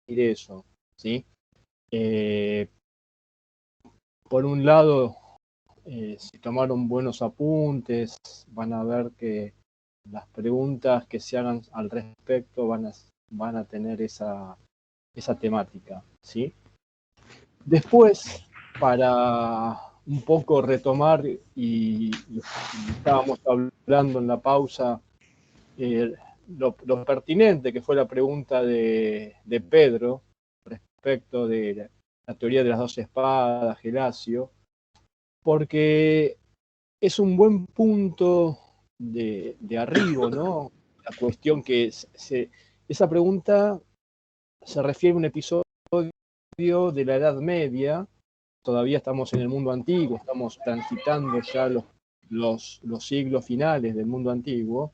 eso, ¿sí? Eh, por un lado, si tomaron buenos apuntes, van a ver que las preguntas que se hagan al respecto van a tener esa temática, ¿sí? Después, para un poco retomar, y estábamos hablando en la pausa, lo pertinente que fue la pregunta de Pedro respecto de la teoría de las 12 espadas, Gelasio, porque es un buen punto de arribo, ¿no? La cuestión que esa pregunta se refiere a un episodio de la Edad Media. Todavía estamos en el mundo antiguo, estamos transitando ya los siglos finales del mundo antiguo,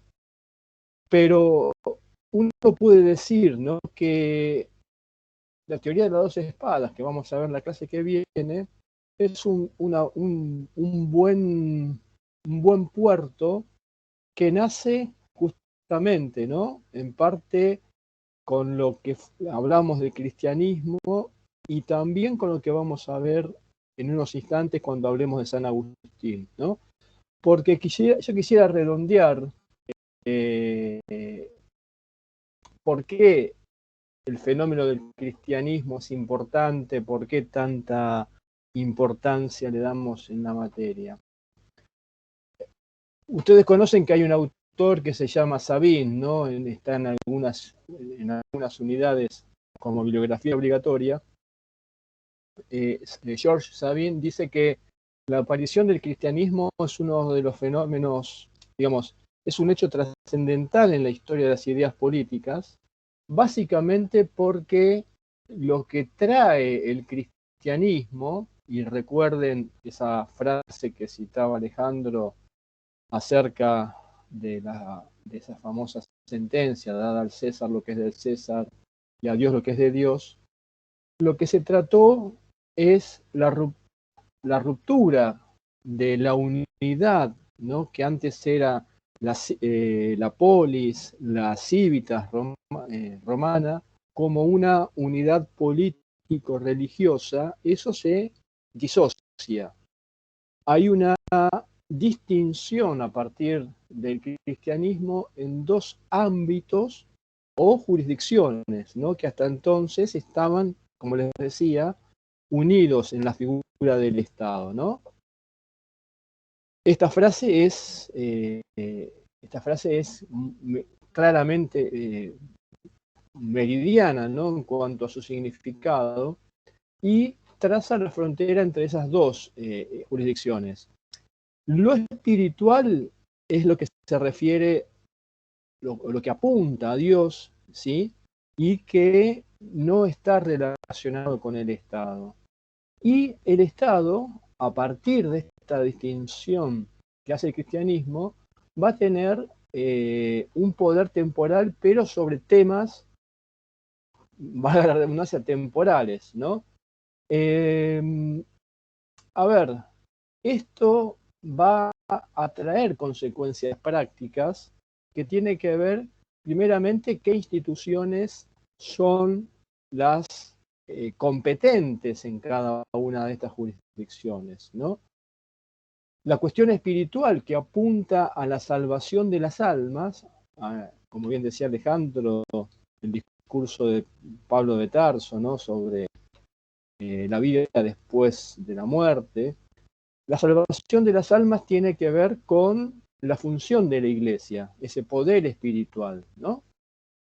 pero uno puede decir, ¿no?, que la teoría de las 12 espadas, que vamos a ver en la clase que viene, es un buen puerto que nace justamente, ¿no?, en parte con lo que hablamos del cristianismo y también con lo que vamos a ver en unos instantes cuando hablemos de San Agustín, ¿no? Porque yo quisiera redondear por qué el fenómeno del cristianismo es importante, por qué tanta importancia le damos en la materia. Ustedes conocen que hay un autor que se llama Sabine, ¿no? Está en algunas unidades como bibliografía obligatoria. George Sabine dice que la aparición del cristianismo es uno de los fenómenos, digamos, es un hecho trascendental en la historia de las ideas políticas, básicamente porque lo que trae el cristianismo, y recuerden esa frase que citaba Alejandro acerca de esa famosa sentencia, dada al César lo que es del César y a Dios lo que es de Dios, lo que se trató es la ruptura de la unidad, ¿no?, que antes era la polis, la civitas romana, como una unidad político-religiosa. Eso se disocia. Hay una distinción a partir del cristianismo en dos ámbitos o jurisdicciones, ¿no?, que hasta entonces estaban, como les decía, unidos en la figura del Estado, ¿no? Esta frase es claramente meridiana, ¿no?, en cuanto a su significado, y traza la frontera entre esas dos jurisdicciones. Lo espiritual es lo que se refiere, lo que apunta a Dios, ¿sí?, y que no está relacionado con el Estado. Y el Estado, a partir de esta distinción que hace el cristianismo, va a tener un poder temporal, pero sobre temas, valga la redundancia, temporales, ¿no? A ver, esto va a traer consecuencias prácticas que tienen que ver, primeramente, qué instituciones son las competentes en cada una de estas jurisdicciones, ¿no? La cuestión espiritual que apunta a la salvación de las almas, como bien decía Alejandro, el discurso de Pablo de Tarso, ¿no?, sobre la vida después de la muerte. La salvación de las almas tiene que ver con la función de la Iglesia, ese poder espiritual, ¿no?,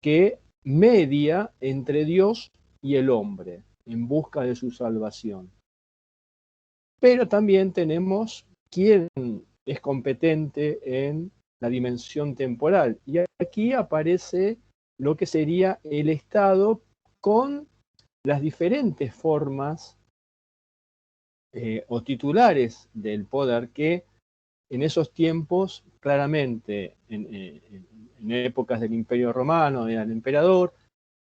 que media entre Dios y el hombre en busca de su salvación. Pero también tenemos quién es competente en la dimensión temporal. Y aquí aparece lo que sería el Estado con las diferentes formas o titulares del poder que en esos tiempos, claramente, en épocas del Imperio Romano, era el emperador.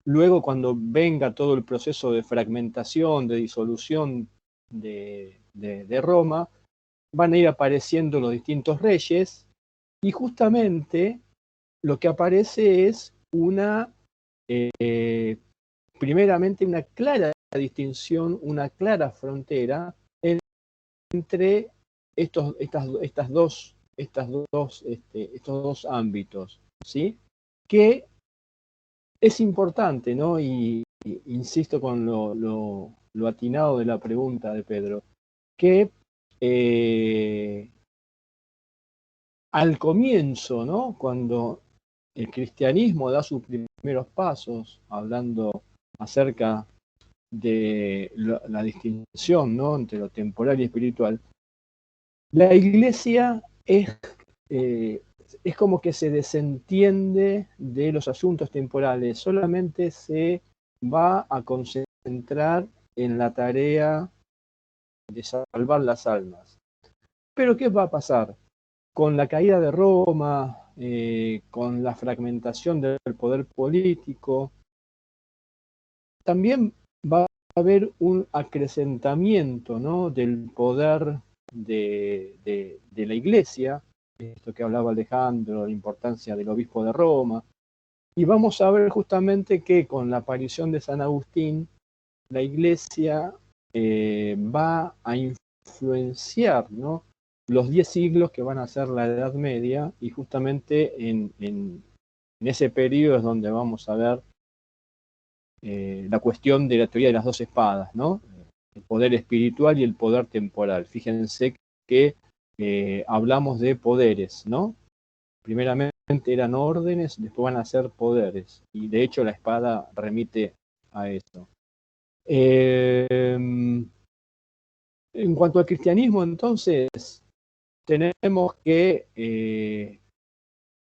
Luego, cuando venga todo el proceso de fragmentación, de disolución de Roma, van a ir apareciendo los distintos reyes, y justamente lo que aparece es una primeramente una clara distinción, una clara frontera entre estos dos ámbitos, ¿sí? Que es importante, ¿no? Y insisto con lo atinado de la pregunta de Pedro, que al comienzo, ¿no? Cuando el cristianismo da sus primeros pasos, hablando acerca de la distinción, ¿no? Entre lo temporal y espiritual, la iglesia es como que se desentiende de los asuntos temporales, solamente se va a concentrar en la tarea de salvar las almas. Pero ¿qué va a pasar? Con la caída de Roma, con la fragmentación del poder político, también va a haber un acrecentamiento, ¿no? Del poder de la iglesia, esto que hablaba Alejandro, la importancia del obispo de Roma, y vamos a ver justamente que con la aparición de San Agustín, la iglesia va a influenciar, ¿no? Los 10 siglos que van a ser la Edad Media, y justamente en ese periodo es donde vamos a ver la cuestión de la teoría de las dos espadas, ¿no? El poder espiritual y el poder temporal. Fíjense que hablamos de poderes, ¿no? Primeramente eran órdenes, después van a ser poderes, y de hecho la espada remite a eso. En cuanto al cristianismo, entonces, tenemos que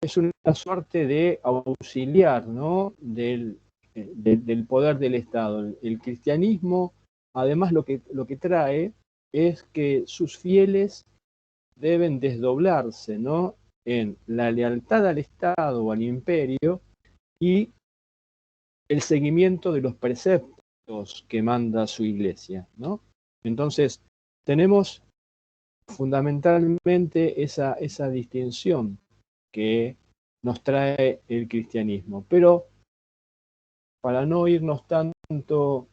es una suerte de auxiliar, ¿no? del poder del Estado. El cristianismo, además, lo que trae es que sus fieles deben desdoblarse, ¿no? En la lealtad al Estado o al imperio y el seguimiento de los preceptos que manda su iglesia, ¿no? Entonces, tenemos fundamentalmente esa distinción que nos trae el cristianismo. Pero para no irnos tanto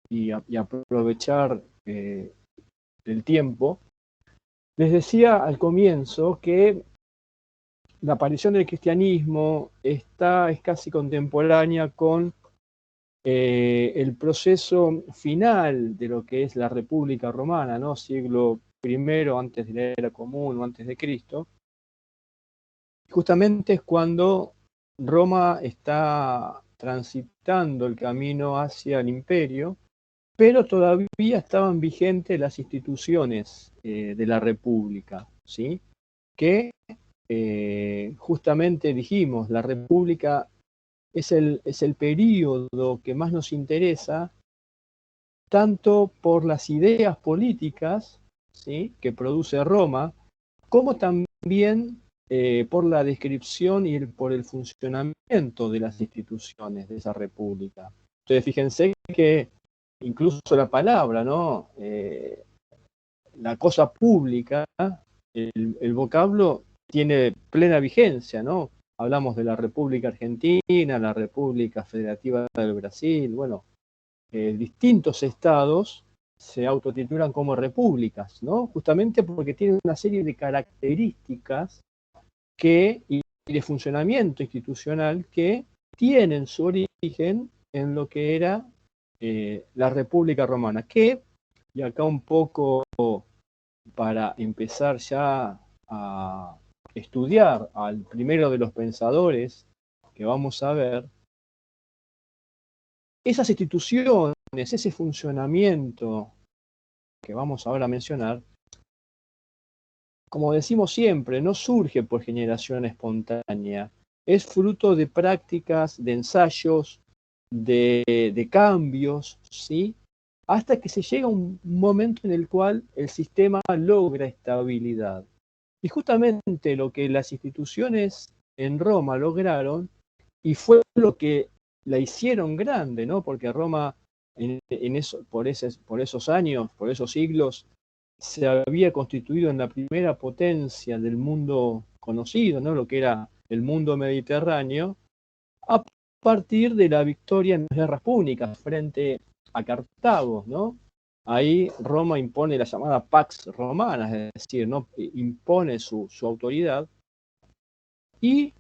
y aprovechar el tiempo, les decía al comienzo que la aparición del cristianismo es casi contemporánea con el proceso final de lo que es la República Romana, ¿no? Siglo I antes de la era común o antes de Cristo. Justamente es cuando Roma está transitando el camino hacia el imperio, pero todavía estaban vigentes las instituciones de la República, ¿sí? Que justamente dijimos, la República es el período que más nos interesa, tanto por las ideas políticas, ¿sí? Que produce Roma, como también por la descripción y por el funcionamiento de las instituciones de esa república. Entonces, fíjense que incluso la palabra, ¿no? La cosa pública, el vocablo tiene plena vigencia, ¿no? Hablamos de la República Argentina, la República Federativa del Brasil, bueno, distintos estados se autotitulan como repúblicas, ¿no? Justamente porque tienen una serie de características y de funcionamiento institucional que tienen su origen en lo que era la República Romana, que, y acá un poco para empezar ya a estudiar al primero de los pensadores que vamos a ver, esas instituciones, ese funcionamiento que vamos ahora a mencionar, como decimos siempre, no surge por generación espontánea, es fruto de prácticas, de ensayos, de cambios, ¿sí? Hasta que se llega a un momento en el cual el sistema logra estabilidad. Y justamente lo que las instituciones en Roma lograron, y fue lo que la hicieron grande, ¿no? Porque Roma por esos años, por esos siglos, se había constituido en la primera potencia del mundo conocido, ¿no? Lo que era el mundo mediterráneo, a partir de la victoria en las guerras púnicas frente a Cartago, ¿no? Ahí Roma impone la llamada Pax Romana, es decir, ¿no? Impone su autoridad. Y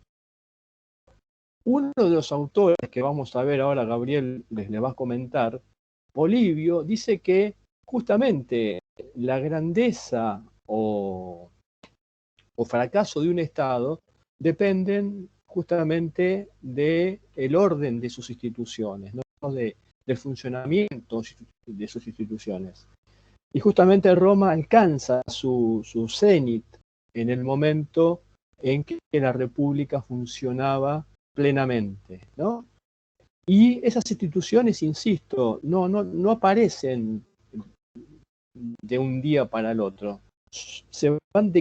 uno de los autores que vamos a ver ahora, Gabriel les va a comentar, Polibio, dice que justamente la grandeza o fracaso de un Estado dependen justamente del orden de sus instituciones, ¿no? del funcionamiento de sus instituciones. Y justamente Roma alcanza su cenit en el momento en que la República funcionaba plenamente, ¿no? Y esas instituciones, insisto, no aparecen de un día para el otro. Se van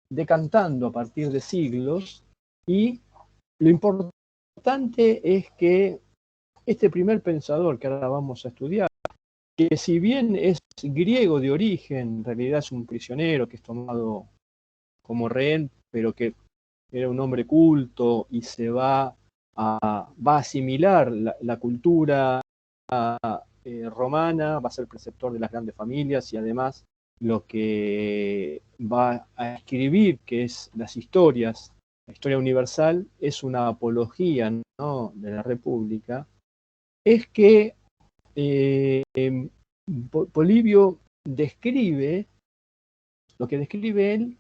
decantando a partir de siglos, y lo importante es que este primer pensador que ahora vamos a estudiar, que si bien es griego de origen, en realidad es un prisionero que es tomado como rehén, pero que era un hombre culto y se va a asimilar la cultura romana, va a ser preceptor de las grandes familias y además lo que va a escribir, que es las historias, la historia universal, es una apología, ¿no?, de la República, es que Polibio describe, lo que describe él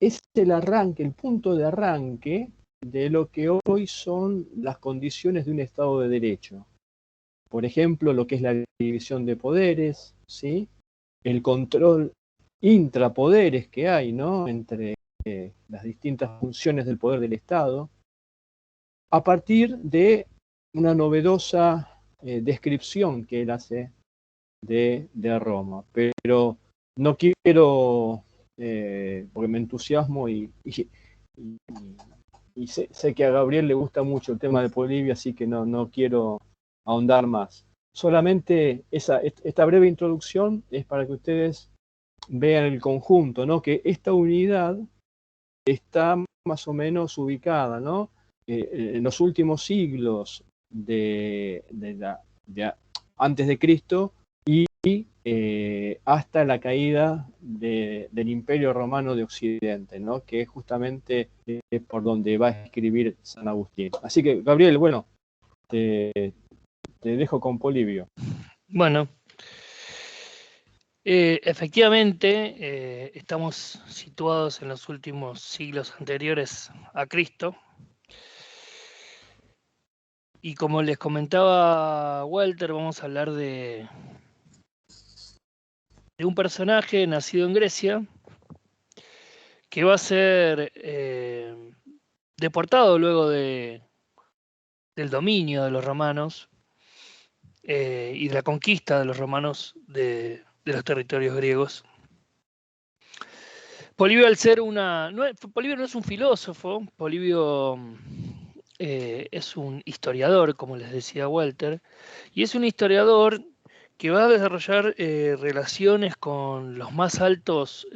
es el arranque, el punto de arranque de lo que hoy son las condiciones de un Estado de Derecho. Por ejemplo, lo que es la división de poderes, ¿sí? El control intrapoderes que hay, ¿no?, entre las distintas funciones del poder del Estado, a partir de una novedosa descripción que él hace de Roma. Pero no quiero, porque me entusiasmo y sé que a Gabriel le gusta mucho el tema de Polibio, así que no quiero ahondar más. Solamente esta breve introducción es para que ustedes vean el conjunto, ¿no?, que esta unidad está más o menos ubicada, ¿no?, en los últimos siglos antes de Cristo y hasta la caída del Imperio Romano de Occidente, ¿no?, que es justamente por donde va a escribir San Agustín. Así que, Gabriel, bueno, te dejo con Polibio. Bueno, efectivamente, estamos situados en los últimos siglos anteriores a Cristo. Y como les comentaba Walter, vamos a hablar de un personaje nacido en Grecia que va a ser deportado luego del dominio de los romanos y de la conquista de los romanos de los territorios griegos. Polibio, al ser Polibio no es un filósofo, Polibio es un historiador, como les decía Walter, y es un historiador que va a desarrollar relaciones con los más altos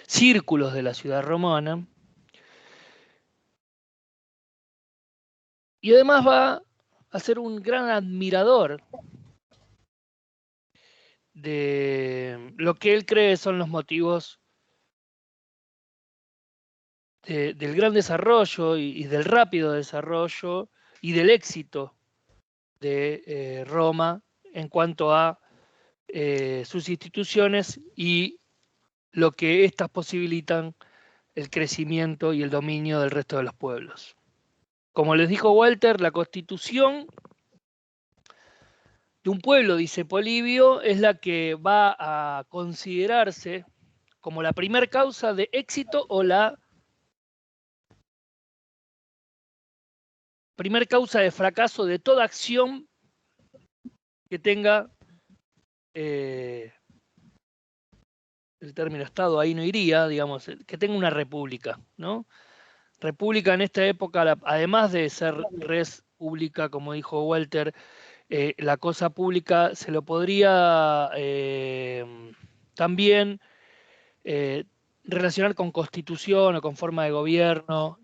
círculos de la ciudad romana, y además va a ser un gran admirador de lo que él cree son los motivos del gran desarrollo y del rápido desarrollo y del éxito de Roma en cuanto a sus instituciones y lo que éstas posibilitan el crecimiento y el dominio del resto de los pueblos. Como les dijo Walter, la constitución de un pueblo, dice Polibio, es la que va a considerarse como la primer causa de éxito o la primer causa de fracaso de toda acción que tenga, el término Estado ahí no iría, digamos, que tenga una república, ¿no? República en esta época, además de ser res pública, como dijo Walter, la cosa pública se lo podría también relacionar con constitución o con forma de gobierno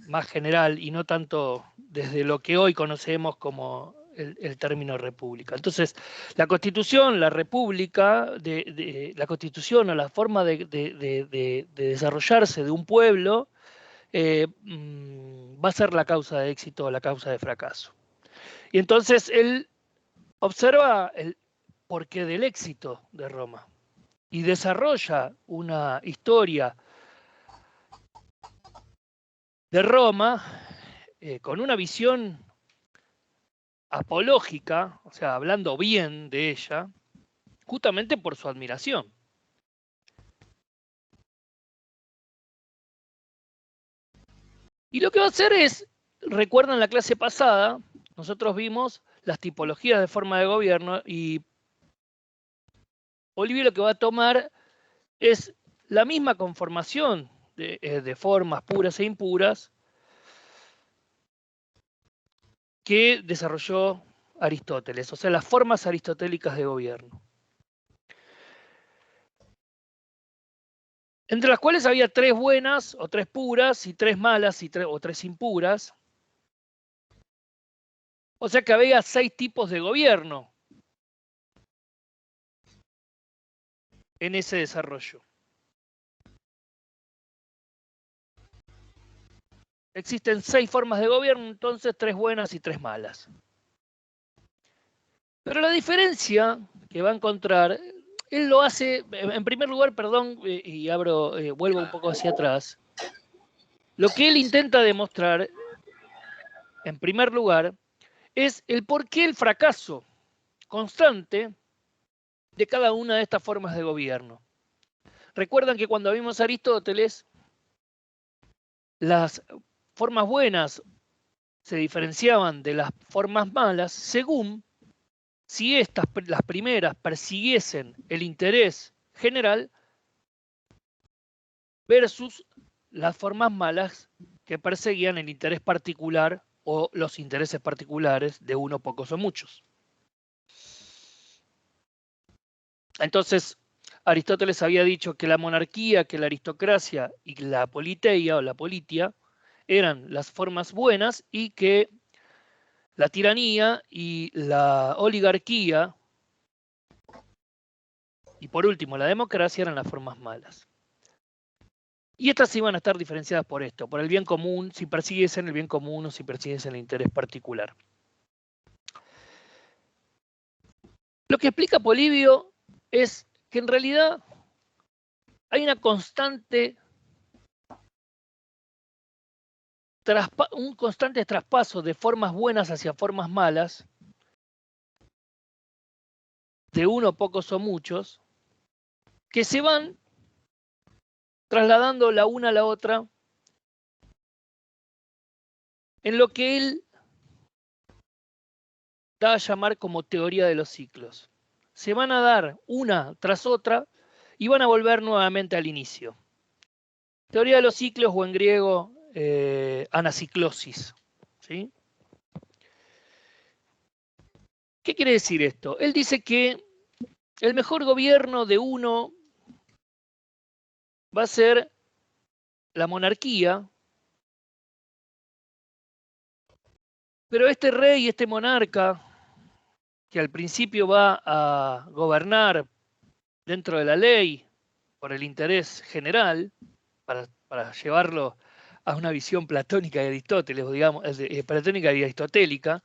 más general y no tanto desde lo que hoy conocemos como el término república. Entonces, la constitución, la república, la constitución o la forma de desarrollarse de un pueblo va a ser la causa de éxito o la causa de fracaso. Y entonces él observa el porqué del éxito de Roma y desarrolla una historia de Roma con una visión apológica, o sea, hablando bien de ella, justamente por su admiración. Y lo que va a hacer es, recuerdan la clase pasada, nosotros vimos las tipologías de forma de gobierno y Polibio lo que va a tomar es la misma conformación de formas puras e impuras que desarrolló Aristóteles, o sea, las formas aristotélicas de gobierno. Entre las cuales había 3 buenas o 3 puras y 3 malas o 3 impuras. O sea que había 6 tipos de gobierno en ese desarrollo. Existen 6 formas de gobierno, entonces 3 buenas y 3 malas. Pero la diferencia que va a encontrar, él lo hace, en primer lugar, perdón, y vuelvo un poco hacia atrás. Lo que él intenta demostrar, en primer lugar, es el por qué el fracaso constante de cada una de estas formas de gobierno. Recuerdan que cuando vimos a Aristóteles, las formas buenas se diferenciaban de las formas malas según si las primeras persiguiesen el interés general versus las formas malas que perseguían el interés particular o los intereses particulares de uno, pocos o muchos. Entonces, Aristóteles había dicho que la monarquía, que la aristocracia y la politeia o la politia eran las formas buenas y que la tiranía y la oligarquía y por último la democracia eran las formas malas. Y estas iban a estar diferenciadas por esto, por el bien común, si persiguiesen el bien común o si persiguiesen el interés particular. Lo que explica Polibio es que en realidad hay una constante un constante traspaso de formas buenas hacia formas malas, de uno, pocos o muchos, que se van trasladando la una a la otra en lo que él da a llamar como teoría de los ciclos. Se van a dar una tras otra y van a volver nuevamente al inicio. Teoría de los ciclos o en griego anaciclosis. ¿Sí? ¿Qué quiere decir esto? Él dice que el mejor gobierno de uno va a ser la monarquía, pero este rey, este monarca, que al principio va a gobernar dentro de la ley por el interés general, para llevarlo a una visión platónica de Aristóteles, o digamos, platónica y aristotélica,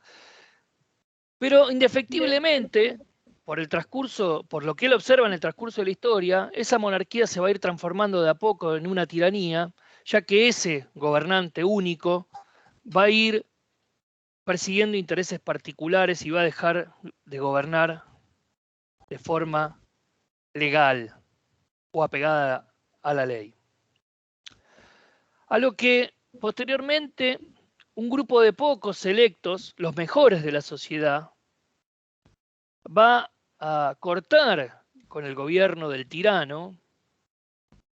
pero indefectiblemente, por el transcurso, por lo que él observa en el transcurso de la historia, esa monarquía se va a ir transformando de a poco en una tiranía, ya que ese gobernante único va a ir persiguiendo intereses particulares y va a dejar de gobernar de forma legal o apegada a la ley. A lo que posteriormente un grupo de pocos selectos, los mejores de la sociedad, va a cortar con el gobierno del tirano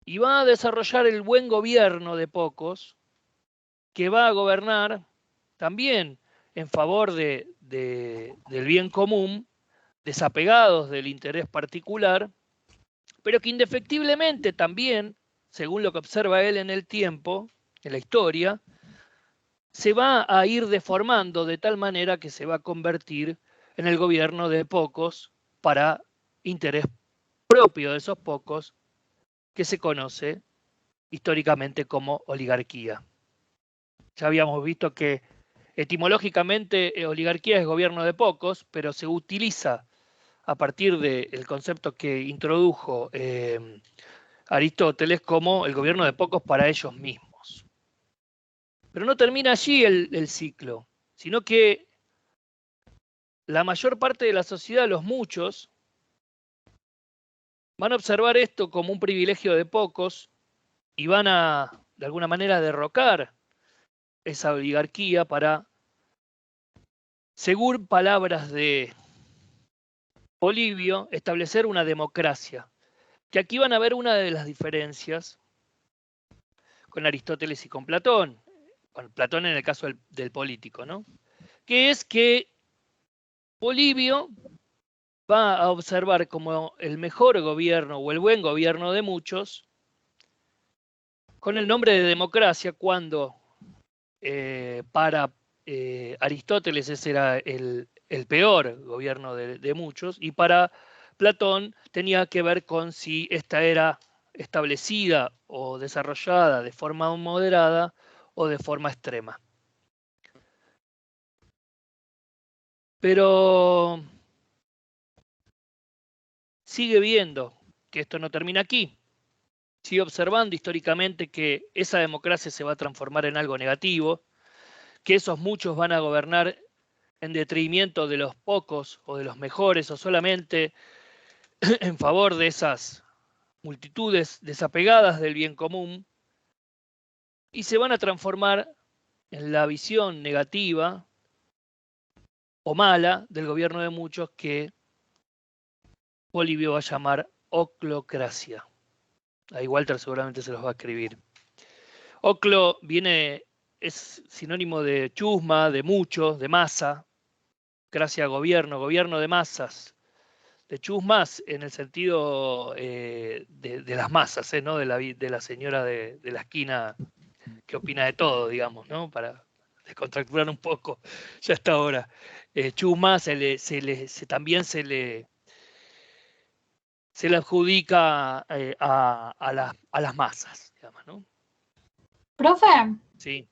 y va a desarrollar el buen gobierno de pocos, que va a gobernar también en favor del bien común, desapegados del interés particular, pero que indefectiblemente también según lo que observa él en el tiempo, en la historia, se va a ir deformando de tal manera que se va a convertir en el gobierno de pocos para interés propio de esos pocos, que se conoce históricamente como oligarquía. Ya habíamos visto que etimológicamente oligarquía es gobierno de pocos, pero se utiliza a partir del concepto que introdujo Aristóteles como el gobierno de pocos para ellos mismos. Pero no termina allí el ciclo, sino que la mayor parte de la sociedad, los muchos, van a observar esto como un privilegio de pocos y van a, de alguna manera, derrocar esa oligarquía para, según palabras de Polibio, establecer una democracia. Que aquí van a ver una de las diferencias con Aristóteles y con Platón. Con Platón en el caso del político, ¿no? Que es que Polibio va a observar como el mejor gobierno o el buen gobierno de muchos con el nombre de democracia, cuando para Aristóteles ese era el peor gobierno de muchos, y para Platón tenía que ver con si esta era establecida o desarrollada de forma moderada o de forma extrema. Pero sigue viendo que esto no termina aquí. Sigue observando históricamente que esa democracia se va a transformar en algo negativo, que esos muchos van a gobernar en detrimento de los pocos o de los mejores, o solamente en favor de esas multitudes desapegadas del bien común, y se van a transformar en la visión negativa o mala del gobierno de muchos, que Polibio va a llamar oclocracia. Ahí Walter seguramente se los va a escribir. Oclo es sinónimo de chusma, de muchos, de masa. Cracia, gobierno, gobierno de masas. De chusmas en el sentido de las masas, ¿no? De la señora de la esquina que opina de todo, digamos, ¿no? Para descontracturar un poco ya hasta ahora. Chusma también se le adjudica a las masas, digamos, ¿no? Profe, Sí.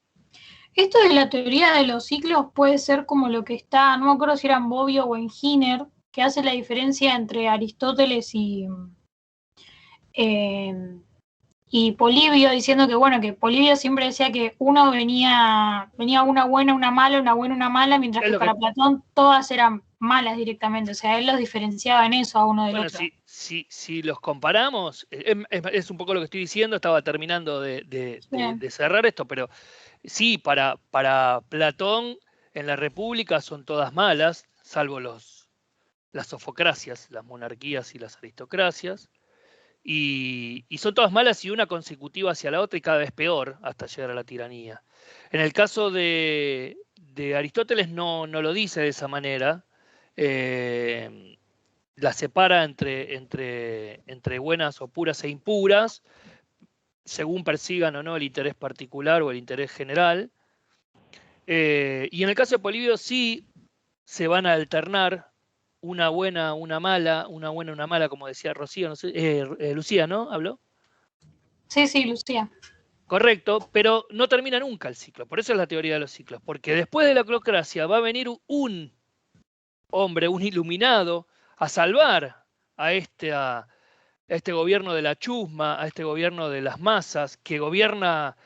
esto de la teoría de los ciclos puede ser como lo que está, no me acuerdo si era en Bobbio o en Giner, que hace la diferencia entre Aristóteles y Polibio, diciendo que bueno, que Polibio siempre decía que uno venía una buena, una mala, una buena, una mala, mientras que para Platón todas eran malas directamente. O sea, él los diferenciaba en eso a uno del otro. Bueno, si los comparamos, es un poco lo que estoy diciendo, estaba terminando de cerrar esto, pero sí, para Platón en la República son todas malas, salvo las sofocracias, las monarquías y las aristocracias, y son todas malas y una consecutiva hacia la otra y cada vez peor hasta llegar a la tiranía. En el caso de Aristóteles no lo dice de esa manera, la separa entre buenas o puras e impuras, según persigan o no el interés particular o el interés general. Y en el caso de Polibio sí se van a alternar una buena, una mala, una buena, una mala, como decía Rocío, no sé, Lucía, ¿no? ¿Habló? Sí, Lucía. Correcto, pero no termina nunca el ciclo. Por eso es la teoría de los ciclos. Porque después de la oclocracia va a venir un hombre, un iluminado, a salvar a este gobierno de la chusma, a este gobierno de las masas, que gobierna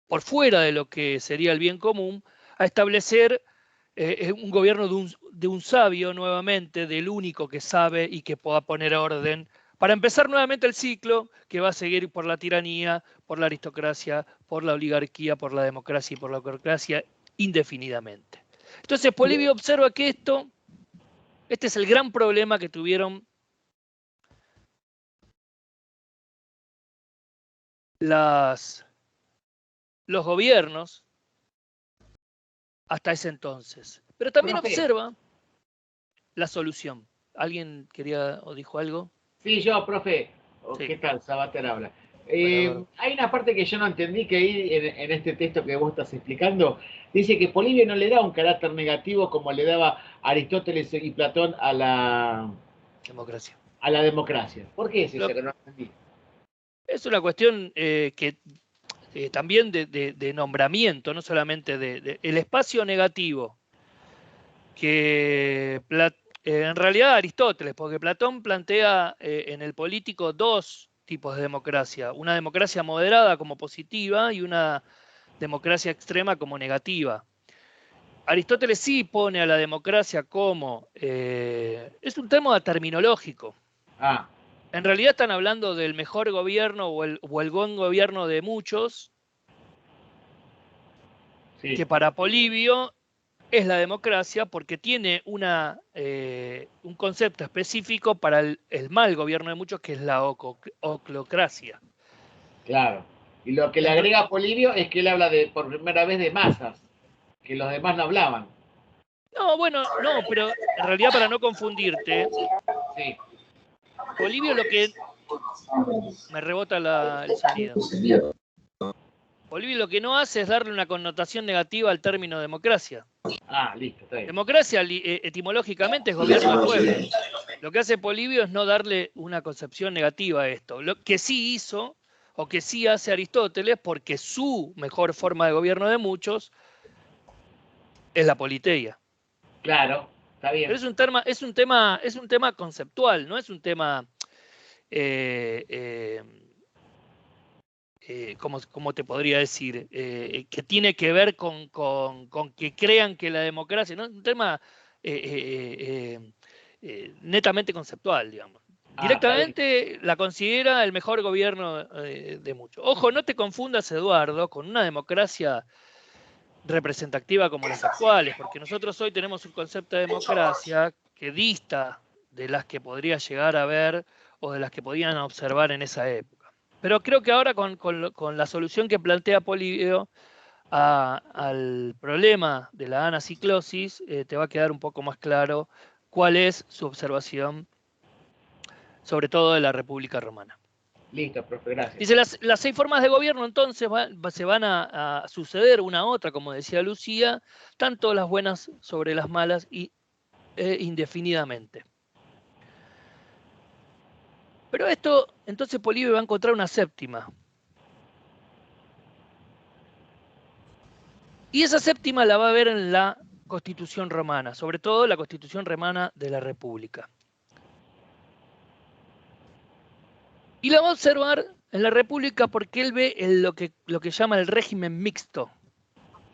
por fuera de lo que sería el bien común, a establecer un gobierno de un sabio nuevamente, del único que sabe y que pueda poner orden, para empezar nuevamente el ciclo que va a seguir por la tiranía, por la aristocracia, por la oligarquía, por la democracia y por la oclocracia indefinidamente. Entonces Polibio observa que este es el gran problema que tuvieron los gobiernos hasta ese entonces. Pero también observa la solución. ¿Alguien quería o dijo algo? Sí, yo, profe. Sí. ¿Qué tal? Sabater habla. Bueno. Hay una parte que yo no entendí que ahí en este texto que vos estás explicando, dice que Polibio no le da un carácter negativo como le daba Aristóteles y Platón Democracia. a la democracia. ¿Por qué es eso Lo- que no entendí? Es una cuestión que también de nombramiento, no solamente el espacio negativo, que en realidad Aristóteles, porque Platón plantea en el político dos tipos de democracia, una democracia moderada como positiva y una democracia extrema como negativa. Aristóteles sí pone a la democracia como, es un tema terminológico. Ah, En realidad están hablando del mejor gobierno o el buen gobierno de muchos, sí, que para Polibio es la democracia porque tiene un concepto específico para el mal gobierno de muchos, que es la oclocracia. claro. Y lo que le agrega a Polibio es que él habla por primera vez de masas, que los demás no hablaban. No, bueno, no, pero en realidad para no confundirte, Sí. Polibio lo que... Me rebota el sonido. Polibio lo que no hace es darle una connotación negativa al término democracia. Ah, listo, está bien. Democracia etimológicamente es gobierno del pueblo. Lo que hace Polibio es no darle una concepción negativa a esto. Lo que sí hizo, o que sí hace Aristóteles, porque su mejor forma de gobierno de muchos es la politeia. Claro, está bien. Pero es un tema conceptual, no es un tema ¿cómo te podría decir? Que tiene que ver con que crean que la democracia, ¿no? Es un tema netamente conceptual, digamos. Directamente la considera el mejor gobierno de muchos. Ojo, no te confundas, Eduardo, con una democracia representativa como las actuales, porque nosotros hoy tenemos un concepto de democracia que dista de las que podría llegar a ver o de las que podían observar en esa época. Pero creo que ahora con la solución que plantea Polibio al problema de la anaciclosis, te va a quedar un poco más claro cuál es su observación, sobre todo de la República Romana. Listo, profe, gracias. Dice, las 6 formas de gobierno entonces se van a suceder una a otra, como decía Lucía, tanto las buenas sobre las malas indefinidamente. Pero esto, entonces Polibio va a encontrar una séptima. Y esa séptima la va a ver en la Constitución romana, sobre todo la Constitución romana de la República. Y la va a observar en la República porque él ve lo que llama el régimen mixto.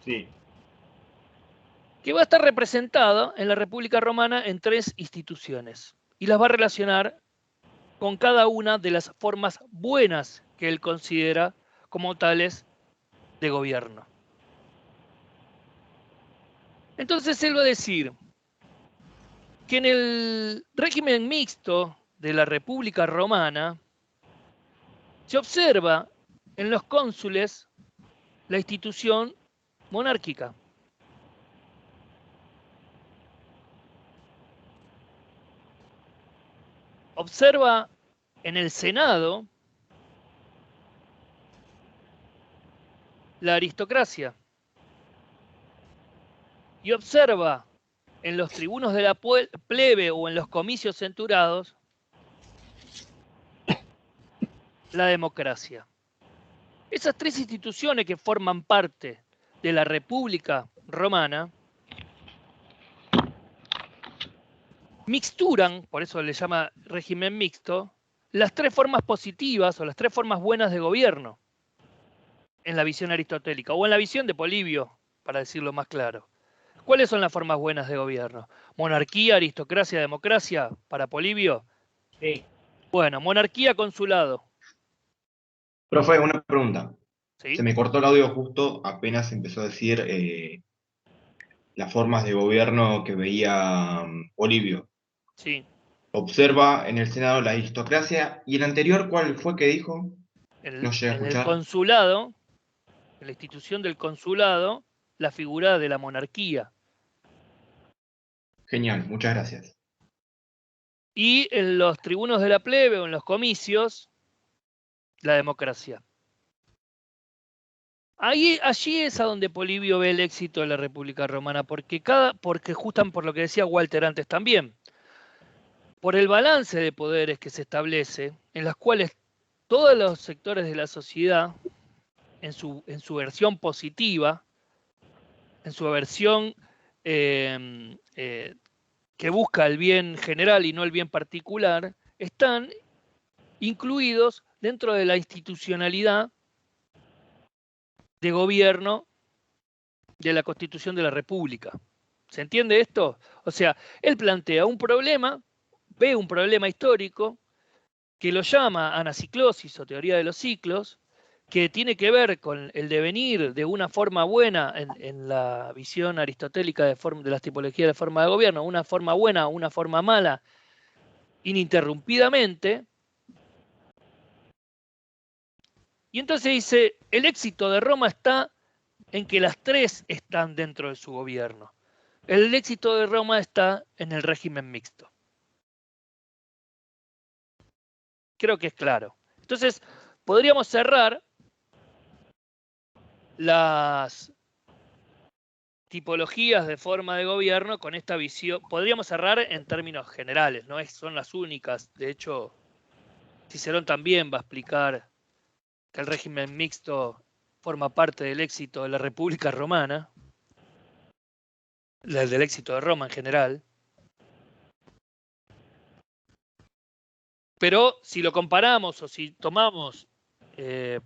Sí. Que va a estar representada en la República Romana en 3 instituciones. Y las va a relacionar con cada una de las formas buenas que él considera como tales de gobierno. Entonces él va a decir que en el régimen mixto de la República Romana se observa en los cónsules la institución monárquica. Observa en el Senado la aristocracia. Y observa en los tribunos de la plebe o en los comicios censurados la democracia. Esas 3 instituciones que forman parte de la República Romana mixturan, por eso le llama régimen mixto, las 3 formas positivas o las 3 formas buenas de gobierno en la visión aristotélica o en la visión de Polibio, para decirlo más claro. ¿Cuáles son las formas buenas de gobierno? Monarquía, aristocracia, democracia, para Polibio. Sí. Bueno, monarquía, consulado. Profe, una pregunta. ¿Sí? Se me cortó el audio justo apenas empezó a decir las formas de gobierno que veía Polibio. Sí. Observa en el Senado la aristocracia. ¿Y el anterior cuál fue que dijo? No llegué a En el escuchar. consulado, en la institución del consulado, la figura de la monarquía. Genial, muchas gracias. Y en los tribunos de la plebe o en los comicios, la democracia. Allí es a donde Polibio ve el éxito de la República Romana, porque justamente por lo que decía Walter antes también, por el balance de poderes que se establece, en las cuales todos los sectores de la sociedad, en su versión positiva, en su versión que busca el bien general y no el bien particular, están incluidos dentro de la institucionalidad de gobierno de la Constitución de la República. ¿Se entiende esto? O sea, él plantea un problema, ve un problema histórico, que lo llama anaciclosis o teoría de los ciclos, que tiene que ver con el devenir de una forma buena en la visión aristotélica de las tipologías de forma de gobierno, una forma buena o una forma mala, ininterrumpidamente. Y entonces dice, el éxito de Roma está en que las tres están dentro de su gobierno. El éxito de Roma está en el régimen mixto. Creo que es claro. Entonces, podríamos cerrar las tipologías de forma de gobierno con esta visión. Podríamos cerrar en términos generales, no son las únicas. De hecho, Cicerón también va a explicar que el régimen mixto forma parte del éxito de la República Romana, del éxito de Roma en general. Pero si lo comparamos o si tomamos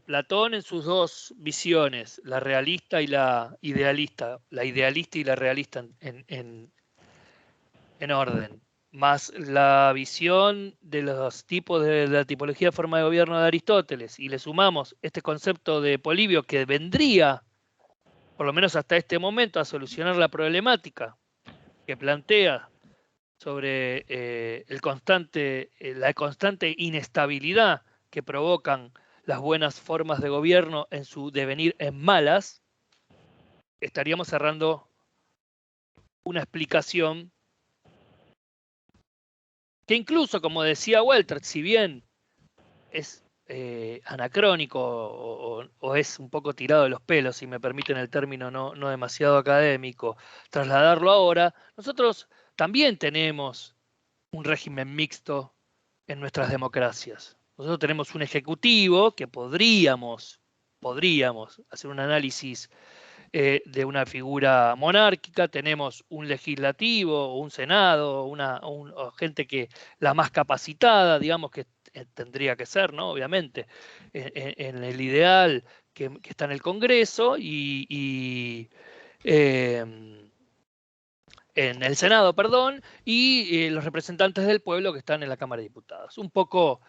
Platón en sus dos visiones, la realista y la idealista y la realista en orden, más la visión de los tipos de la tipología de forma de gobierno de Aristóteles, y le sumamos este concepto de Polibio que vendría, por lo menos hasta este momento, a solucionar la problemática que plantea sobre la constante inestabilidad que provocan las buenas formas de gobierno en su devenir en malas, estaríamos cerrando una explicación que incluso, como decía Walter, si bien es anacrónico o es un poco tirado de los pelos, si me permiten el término no demasiado académico, trasladarlo ahora, nosotros también tenemos un régimen mixto en nuestras democracias. Nosotros tenemos un ejecutivo que podríamos hacer un análisis de una figura monárquica, tenemos un legislativo, un senado, o gente que la más capacitada, digamos que tendría que ser, ¿no? Obviamente, en el ideal que está en el Congreso y en el Senado, perdón, y los representantes del pueblo que están en la Cámara de Diputados. Un poco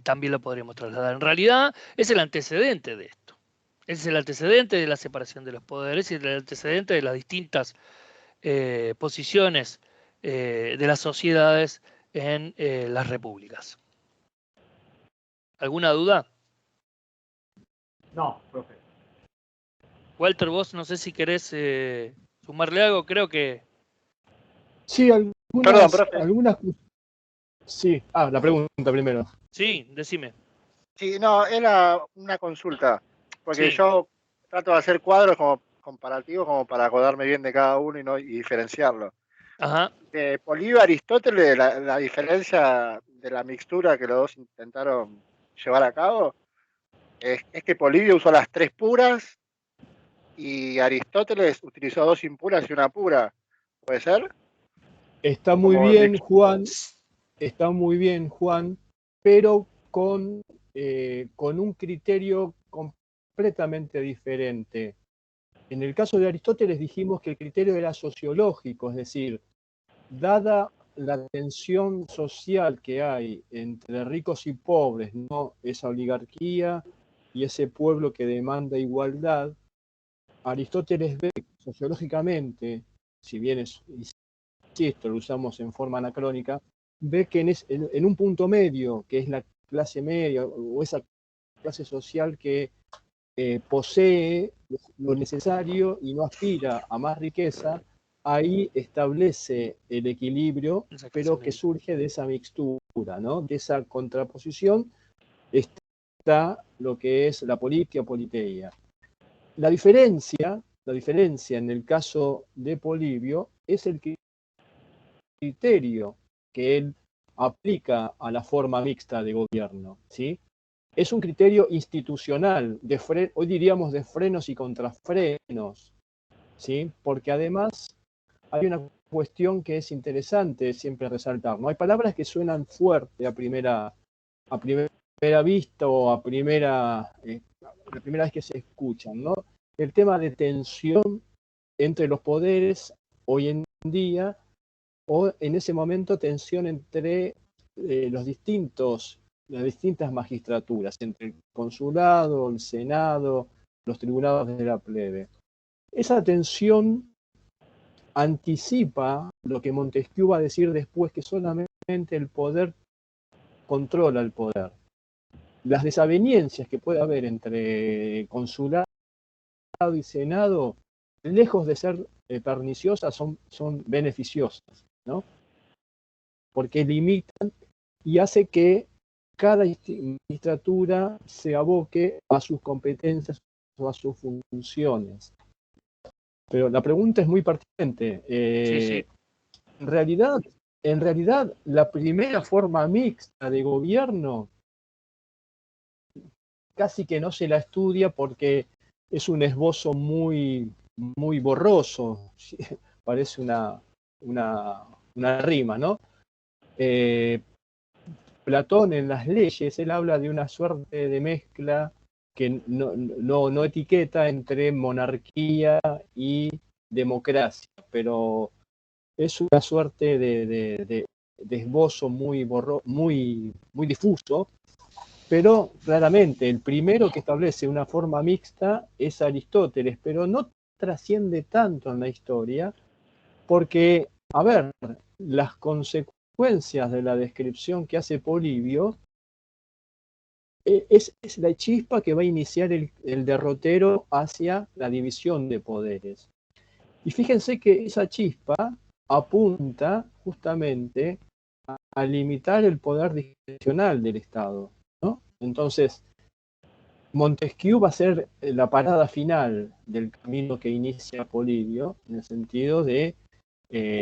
también lo podríamos trasladar. En realidad es el antecedente de esto. Es el antecedente de la separación de los poderes y el antecedente de las distintas posiciones de las sociedades en las repúblicas. ¿Alguna duda? No, profe. Walter, vos no sé si querés sumarle algo, creo que... Sí, Perdón, profe. algunas... Sí, la pregunta primero. Sí, decime. Sí, no, era una consulta, porque Sí. yo trato de hacer cuadros como comparativos como para acordarme bien de cada uno y diferenciarlo. Ajá. Polibio Aristóteles, la diferencia de la mixtura que los dos intentaron llevar a cabo es que Polibio usó las tres puras y Aristóteles utilizó dos impuras y una pura. ¿Puede ser? Está muy bien, Juan. Está muy bien, Juan, pero con un criterio completamente diferente. En el caso de Aristóteles dijimos que el criterio era sociológico, es decir, dada la tensión social que hay entre ricos y pobres, ¿no? Esa oligarquía y ese pueblo que demanda igualdad, Aristóteles ve sociológicamente, si bien insisto, lo usamos en forma anacrónica, ve que en un punto medio, que es la clase media o esa clase social que posee lo necesario y no aspira a más riqueza, ahí establece el equilibrio, pero que surge de esa mixtura, ¿no? De esa contraposición está está lo que es la politia o politeia. La diferencia en el caso de Polibio es el criterio que él aplica a la forma mixta de gobierno, ¿sí? Es un criterio institucional, hoy diríamos de frenos y contrafrenos, ¿sí? Porque además hay una cuestión que es interesante siempre resaltar, ¿no? Hay palabras que suenan fuerte a primera vista o la primera vez que se escuchan, ¿no? El tema de tensión entre los poderes hoy en día, o en ese momento tensión entre las distintas magistraturas, entre el consulado, el senado, los tribunales de la plebe. Esa tensión anticipa lo que Montesquieu va a decir después, que solamente el poder controla el poder. Las desavenencias que puede haber entre consulado y senado, lejos de ser perniciosas, son beneficiosas, ¿no? Porque limitan y hace que cada magistratura se aboque a sus competencias o a sus funciones. Pero la pregunta es muy pertinente. Sí. En realidad, la primera forma mixta de gobierno casi que no se la estudia porque es un esbozo muy borroso. Parece una rima, ¿no? Platón en las leyes, él habla de una suerte de mezcla que no etiqueta entre monarquía y democracia, pero es una suerte de esbozo muy difuso, pero claramente el primero que establece una forma mixta es Aristóteles, pero no trasciende tanto en la historia porque, a ver, las consecuencias de la descripción que hace Polibio es la chispa que va a iniciar el derrotero hacia la división de poderes. Y fíjense que esa chispa apunta justamente a limitar el poder discrecional del Estado, ¿no? Entonces, Montesquieu va a ser la parada final del camino que inicia Polibio, en el sentido de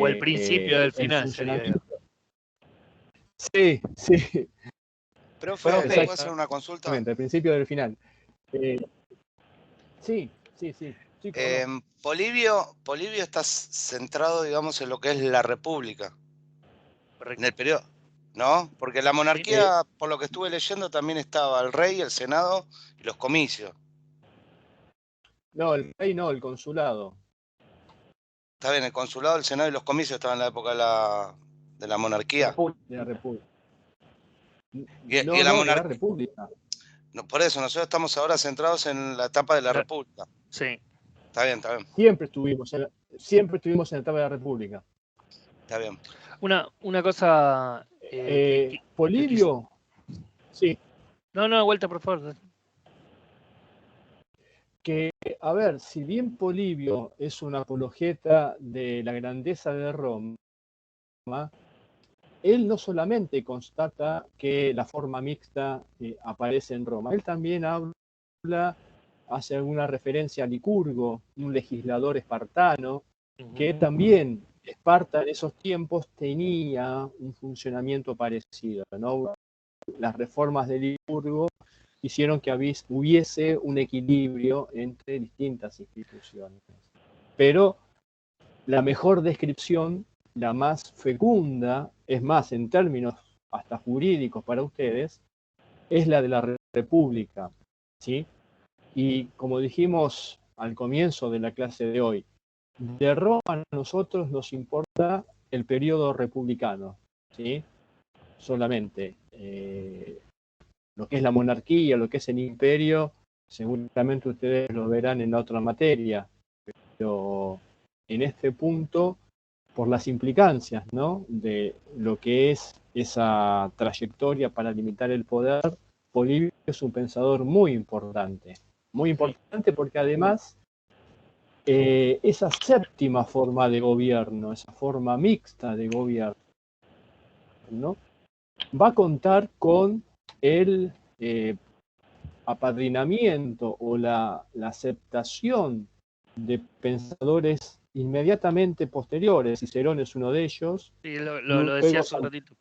o el principio del final sería. Sí. Profe, ¿puedo hacer una consulta? Al principio del final. Sí. Polibio está centrado, digamos, en lo que es la República. Correcto. En el periodo, ¿no? Porque la monarquía, por lo que estuve leyendo, también estaba el rey, el senado y los comicios. No, el rey no, el consulado. Está bien, el consulado, el senado y los comicios estaban en la época de la monarquía. De la República. Y la monarquía. De la República. No, por eso, nosotros estamos ahora centrados en la etapa de la República. Sí. Está bien. Siempre estuvimos en la etapa de la República. Está bien. Una cosa... Polibio... Sí. No, vuelta, por favor. Que, a ver, si bien Polibio es una apologeta de la grandeza de Roma, él no solamente constata que la forma mixta aparece en Roma, él también hace alguna referencia a Licurgo, un legislador espartano, que también Esparta en esos tiempos tenía un funcionamiento parecido, ¿no? Las reformas de Licurgo hicieron que hubiese un equilibrio entre distintas instituciones. Pero la mejor descripción, la más fecunda, es más, en términos hasta jurídicos para ustedes, es la de la República, ¿sí? Y como dijimos al comienzo de la clase de hoy, de Roma a nosotros nos importa el periodo republicano, ¿sí? Solamente. Lo que es la monarquía, lo que es el imperio, seguramente ustedes lo verán en otra materia, pero en este punto, por las implicancias, ¿no?, de lo que es esa trayectoria para limitar el poder, Polibio es un pensador muy importante porque además esa séptima forma de gobierno, esa forma mixta de gobierno, ¿no?, va a contar con el apadrinamiento o la aceptación de pensadores inmediatamente posteriores, Cicerón es uno de ellos. Sí, lo decía hace un ratito.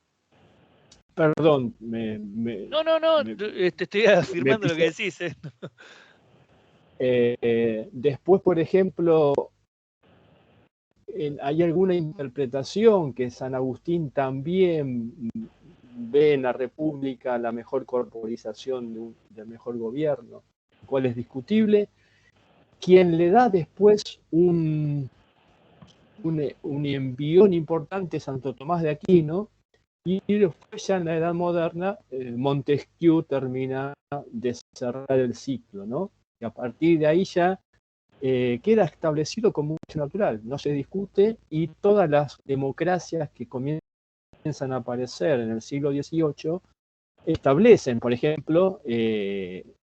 Perdón, No, te estoy afirmando lo que decís. Después, por ejemplo, hay alguna interpretación que San Agustín también ve en la República la mejor corporización del mejor gobierno, lo cual es discutible. Quien le da después un envión importante Santo Tomás de Aquino, y después ya en la Edad Moderna Montesquieu termina de cerrar el ciclo, ¿no? Y a partir de ahí ya queda establecido como un hecho natural, no se discute, y todas las democracias que comienzan a aparecer en el siglo XVIII establecen, por ejemplo,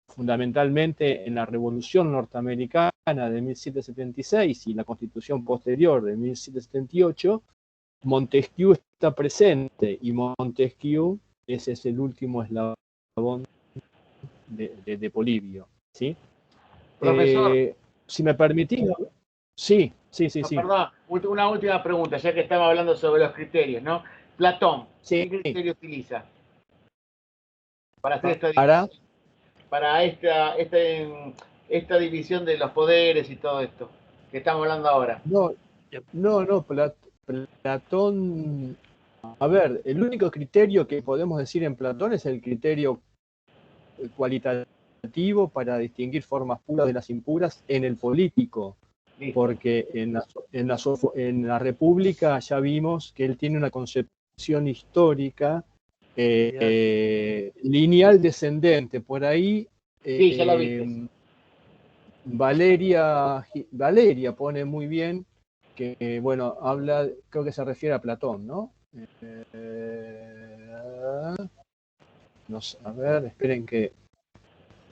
fundamentalmente en la Revolución Norteamericana de 1776 y la Constitución posterior de 1778, Montesquieu está presente, y Montesquieu ese es el último eslabón de Polibio, ¿sí? Profesor, si me permitís, sí. Perdón, una última pregunta, ya que estamos hablando sobre los criterios, ¿no? Platón, ¿qué criterio utiliza para hacer esta división de los poderes y todo esto que estamos hablando ahora? Platón, a ver, el único criterio que podemos decir en Platón es el criterio cualitativo para distinguir formas puras de las impuras en el político, porque en la República ya vimos que él tiene una concepción histórica lineal descendente. Por ahí sí, ya lo viste. Valeria pone muy bien que, bueno, habla, creo que se refiere a Platón, ¿no? No sé, a ver, esperen que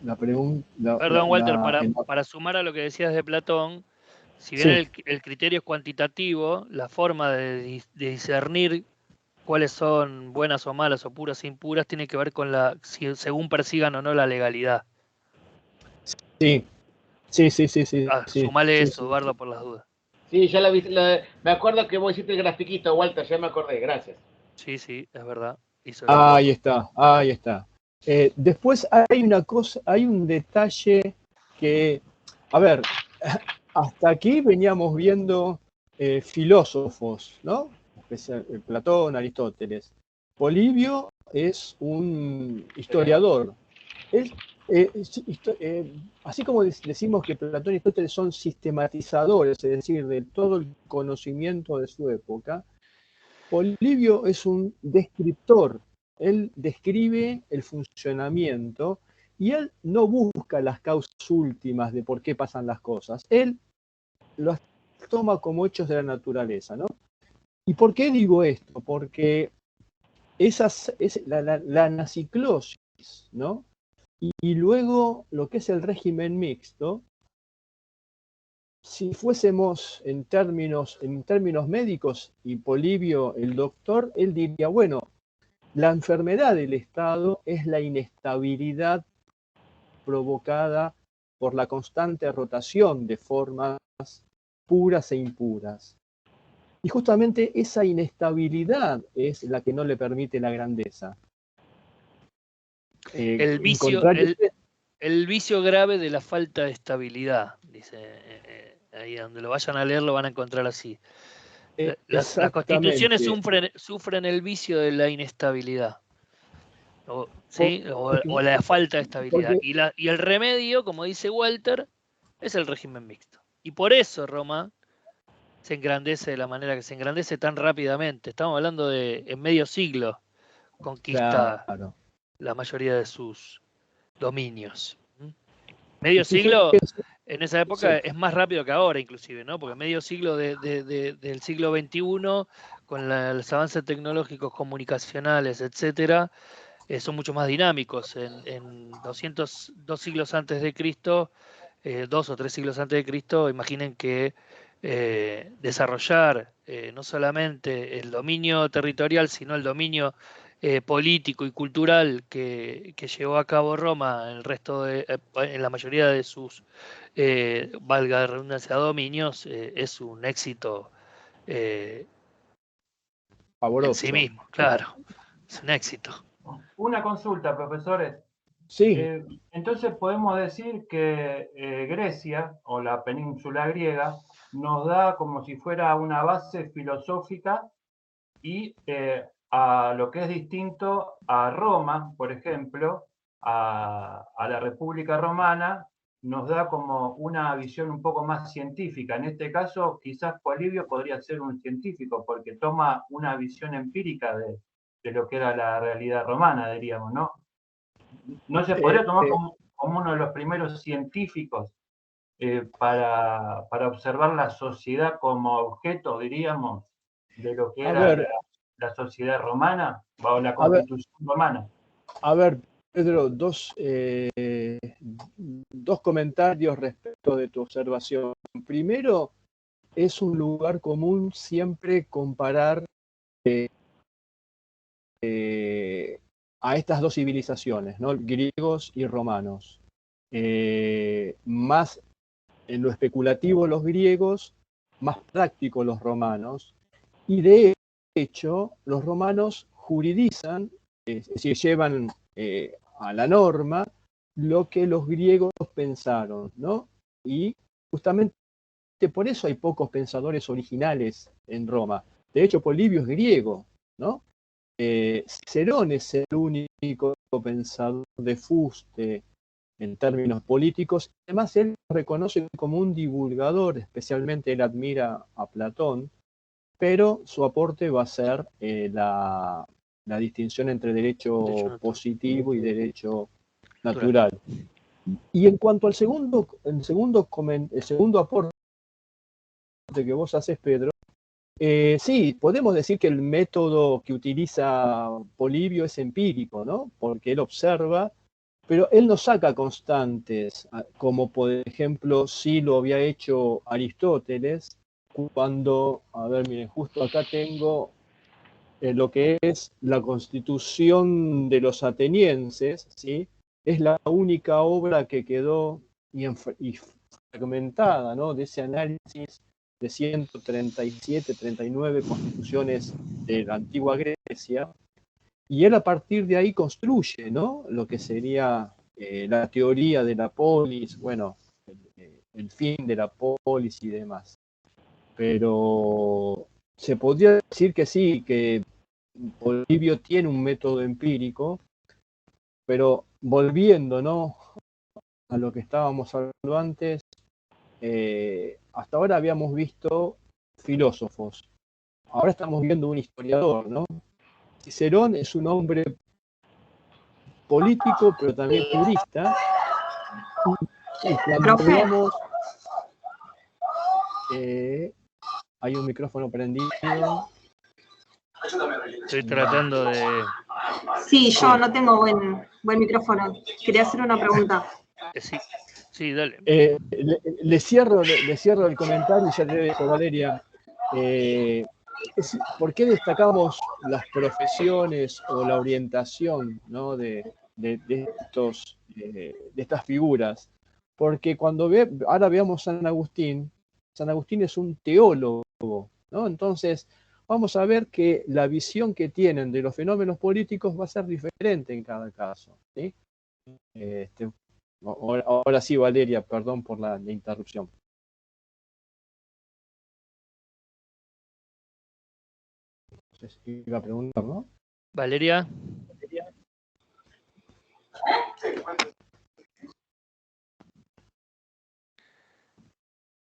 la pregunta... Perdón, Walter, para sumar a lo que decías de Platón, si bien el criterio es cuantitativo, la forma de discernir cuáles son buenas o malas o puras e impuras tiene que ver con según persigan o no la legalidad. Sí. Sumale eso, Eduardo, por las dudas. Sí, ya la vi. Me acuerdo que vos hiciste el grafiquito, Walter, ya me acordé, gracias. Sí, es verdad. Ahí está. Después hay un detalle que, a ver, hasta aquí veníamos viendo filósofos, ¿no? Platón, Aristóteles. Polibio es un historiador. Él, así como decimos que Platón y Aristóteles son sistematizadores, es decir, de todo el conocimiento de su época, Polibio es un descriptor. Él describe el funcionamiento y él no busca las causas últimas de por qué pasan las cosas. Él los toma como hechos de la naturaleza, ¿no? ¿Y por qué digo esto? Porque es la anaciclosis, ¿no? Y luego lo que es el régimen mixto, si fuésemos en términos médicos, y Polibio, el doctor, él diría, bueno, la enfermedad del Estado es la inestabilidad provocada por la constante rotación de formas puras e impuras. Y justamente esa inestabilidad es la que no le permite la grandeza. El vicio grave de la falta de estabilidad, dice, ahí donde lo vayan a leer lo van a encontrar así. Las constituciones sufren el vicio de la inestabilidad, ¿sí? o la falta de estabilidad. Y el remedio, como dice Walter, es el régimen mixto. Y por eso Roma se engrandece de la manera que se engrandece tan rápidamente. Estamos hablando de en medio siglo conquista la mayoría de sus dominios. Medio siglo en esa época es más rápido que ahora, inclusive, ¿no? Porque medio siglo del siglo XXI, con los avances tecnológicos, comunicacionales, etcétera, son mucho más dinámicos. En 200 siglos antes de Cristo, 2 o 3 siglos antes de Cristo, imaginen que desarrollar no solamente el dominio territorial, sino el dominio político y cultural que llevó a cabo Roma en la mayoría de sus, valga la redundancia, dominios, es un éxito en Pavoroso. sí mismo, claro, es un éxito. Una consulta, profesores. Sí, Entonces podemos decir que Grecia o la península griega nos da como si fuera una base filosófica y a lo que es distinto a Roma, por ejemplo, a la República Romana, nos da como una visión un poco más científica. En este caso, quizás Polibio podría ser un científico porque toma una visión empírica de lo que era la realidad romana, diríamos, ¿no? ¿No se podría tomar como uno de los primeros científicos para observar la sociedad como objeto, diríamos, de lo que era la sociedad romana o la constitución romana? A ver, Pedro, dos comentarios respecto de tu observación. Primero, es un lugar común siempre comparar a estas dos civilizaciones, ¿no? Griegos y romanos. Más en lo especulativo los griegos, más práctico los romanos, y de hecho los romanos juridizan, es decir, llevan a la norma lo que los griegos pensaron, ¿no? Y justamente por eso hay pocos pensadores originales en Roma. De hecho, Polibio es griego, ¿no? Cicerón es el único pensador de fuste en términos políticos. Además, él lo reconoce como un divulgador, especialmente él admira a Platón, pero su aporte va a ser la distinción entre derecho positivo y derecho natural. Y en cuanto al segundo aporte que vos haces, Pedro, sí, podemos decir que el método que utiliza Polibio es empírico, ¿no? Porque él observa, pero él no saca constantes, como por ejemplo sí lo había hecho Aristóteles, cuando, a ver, miren, justo acá tengo lo que es la Constitución de los atenienses, ¿sí? Es la única obra que quedó y fragmentada, ¿no? De ese análisis de 137, 39 constituciones de la antigua Grecia, y él a partir de ahí construye, ¿no? Lo que sería la teoría de la polis, bueno, el fin de la polis y demás. Pero se podría decir que sí, que Polibio tiene un método empírico, pero volviendo, ¿no?, a lo que estábamos hablando antes, hasta ahora habíamos visto filósofos, ahora estamos viendo un historiador, ¿no? Cicerón es un hombre político, pero también jurista. Y cuando veamos, hay un micrófono prendido. Estoy tratando de... Sí, yo no tengo buen micrófono. Quería hacer una pregunta. Sí, dale. Le cierro el comentario y ya te dejo, Valeria. ¿Por qué destacamos las profesiones o la orientación, ¿no?, de estas figuras? Porque ahora veamos San Agustín es un teólogo, ¿no? Entonces, vamos a ver que la visión que tienen de los fenómenos políticos va a ser diferente en cada caso, ¿sí? Ahora sí, Valeria, perdón por la interrupción. Iba a preguntar, ¿no? Valeria.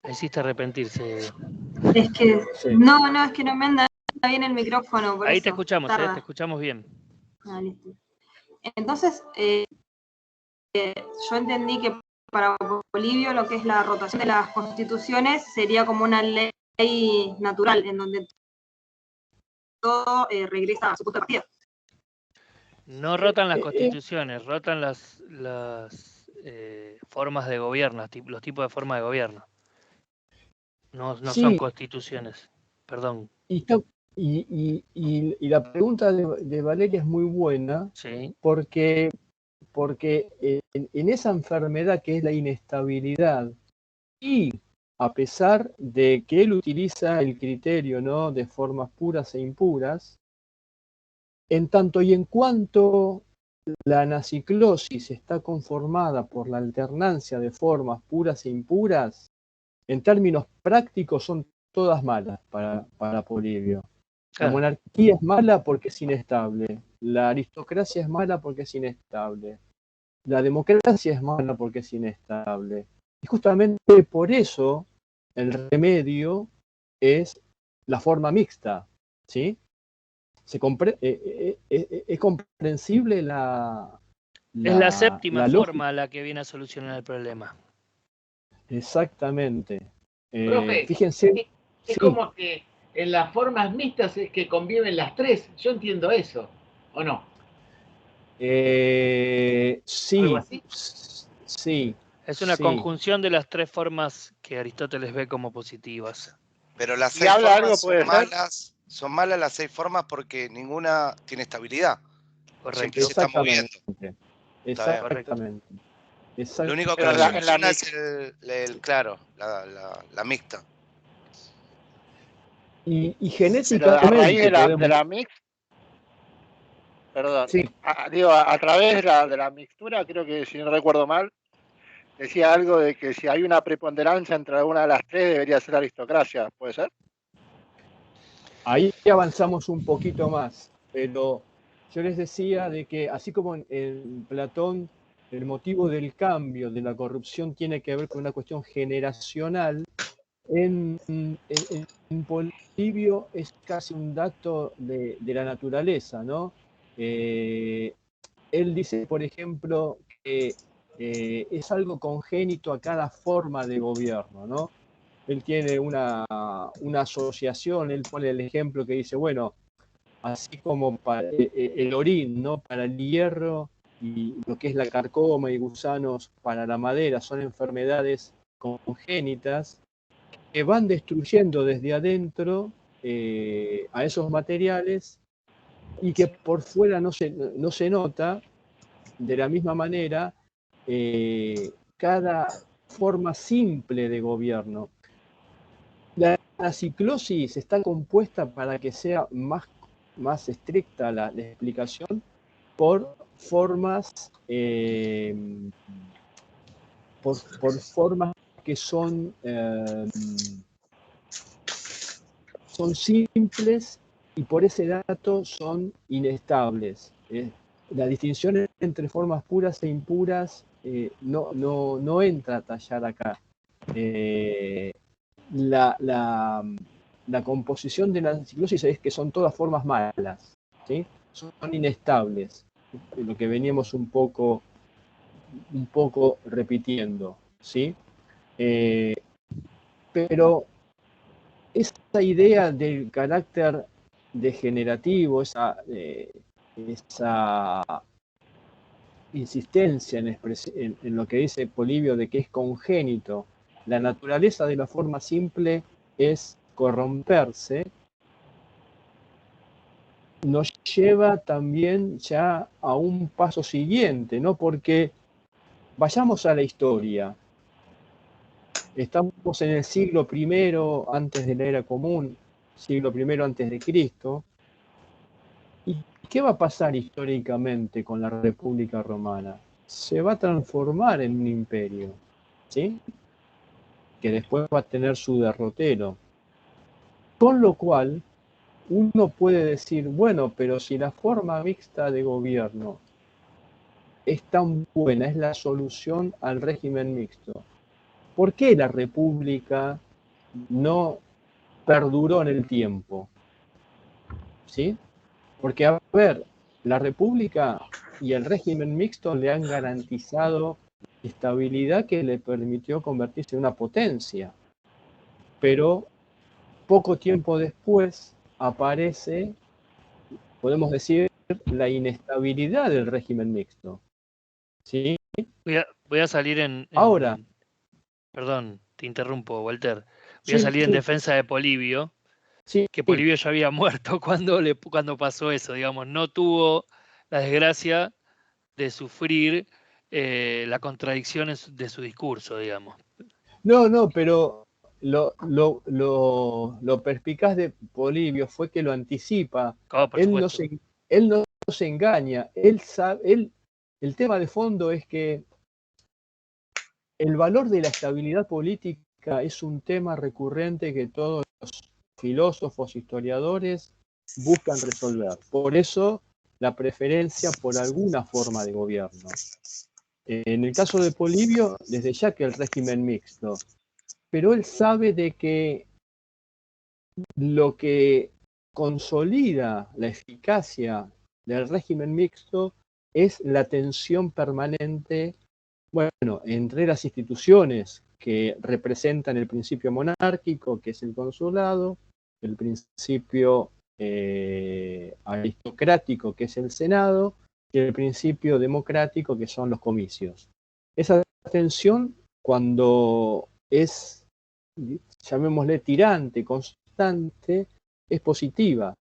Hiciste arrepentirse. Es que sí. No, es que no me anda bien el micrófono. Por ahí eso te escuchamos, te escuchamos bien. Listo. Entonces, yo entendí que para Polibio lo que es la rotación de las constituciones sería como una ley natural, en donde todo regresa a su punto de partida. No rotan las constituciones, rotan las formas de gobierno, los tipos de forma de gobierno. No sí. Son constituciones, perdón. Y Y la pregunta de Valeria es muy buena, Sí. porque en esa enfermedad que es la inestabilidad, y a pesar de que él utiliza el criterio, ¿no?, de formas puras e impuras, en tanto y en cuanto la anaciclosis está conformada por la alternancia de formas puras e impuras, en términos prácticos son todas malas para Polibio. La Claro. monarquía es mala porque es inestable, la aristocracia es mala porque es inestable, la democracia es mala porque es inestable. Y justamente por eso el remedio es la forma mixta, ¿sí? Es comprensible Es la séptima la lógica. forma la que viene a solucionar el problema. Exactamente. Profe, Fíjense. es Sí, como que en las formas mixtas es que conviven las tres. Yo entiendo eso, ¿o no? ¿Algo sí, así? sí, Es una sí. conjunción de las tres formas que Aristóteles ve como positivas. Pero las Si 6 habla algo, formas puede ser. son malas las 6 formas porque ninguna tiene estabilidad. Correcto. Siempre se está moviendo. Está bien. Exactamente. Lo único que Pero no en la soluciona es claro, la mixta. Y Pero a raíz genéticamente de podemos. la mix, perdón, Sí, digo, a través de la mixtura, creo que si no recuerdo mal, decía algo de que si hay una preponderancia entre alguna de las tres debería ser aristocracia, ¿puede ser? ahí avanzamos un poquito más, pero yo les decía de que así como en Platón el motivo del cambio, de la corrupción, tiene que ver con una cuestión generacional, en Polibio es casi un dato de la naturaleza, ¿no? Él dice, por ejemplo, que es algo congénito a cada forma de gobierno, ¿no? Él tiene una asociación, él pone el ejemplo que dice, bueno, así como para el orín, ¿no?, para el hierro, y lo que es la carcoma y gusanos para la madera, son enfermedades congénitas que van destruyendo desde adentro a esos materiales y que por fuera no se nota. De la misma manera, cada forma simple de gobierno. La ciclosis está compuesta, para que sea más estricta la explicación, por formas, por formas que son simples, y por ese dato son inestables. La distinción entre formas puras e impuras no entra a tallar acá. La composición de la ciclosis es que son todas formas malas, ¿sí? Son inestables, lo que veníamos un poco repitiendo, ¿sí? Pero esa idea del carácter degenerativo, esa insistencia en lo que dice Polibio de que es congénito, la naturaleza de la forma simple es corromperse, nos lleva también ya a un paso siguiente, ¿no? Porque vayamos a la historia. Estamos en el siglo I antes de la era común, siglo I antes de Cristo. ¿Y qué va a pasar históricamente con la República Romana? Se va a transformar en un imperio, ¿sí?, que después va a tener su derrotero. Con lo cual, uno puede decir, bueno, pero si la forma mixta de gobierno es tan buena, es la solución al régimen mixto, ¿por qué la República no perduró en el tiempo? ¿Sí? Porque, a ver, la República y el régimen mixto le han garantizado estabilidad que le permitió convertirse en una potencia. Pero poco tiempo después aparece, podemos decir, la inestabilidad del régimen mixto, ¿sí? Voy a salir Ahora, perdón, te interrumpo, Walter. Voy a sí, salir en sí, defensa de Polibio Sí, que Polibio ya había muerto cuando pasó eso, digamos, no tuvo la desgracia de sufrir la contradicción de su discurso, digamos. no, pero lo perspicaz de Polibio fue que lo anticipa. Oh, por supuesto. Él no se engaña, él sabe, el tema de fondo es que el valor de la estabilidad política es un tema recurrente que todos los filósofos, historiadores buscan resolver. Por eso la preferencia por alguna forma de gobierno. En el caso de Polibio, desde ya que el régimen mixto, pero él sabe de que lo que consolida la eficacia del régimen mixto es la tensión permanente, bueno, entre las instituciones que representan el principio monárquico, que es el consulado, el principio aristocrático, que es el Senado, y el principio democrático, que son los comicios. Esa tensión, cuando es, llamémosle, tirante, constante, es positiva,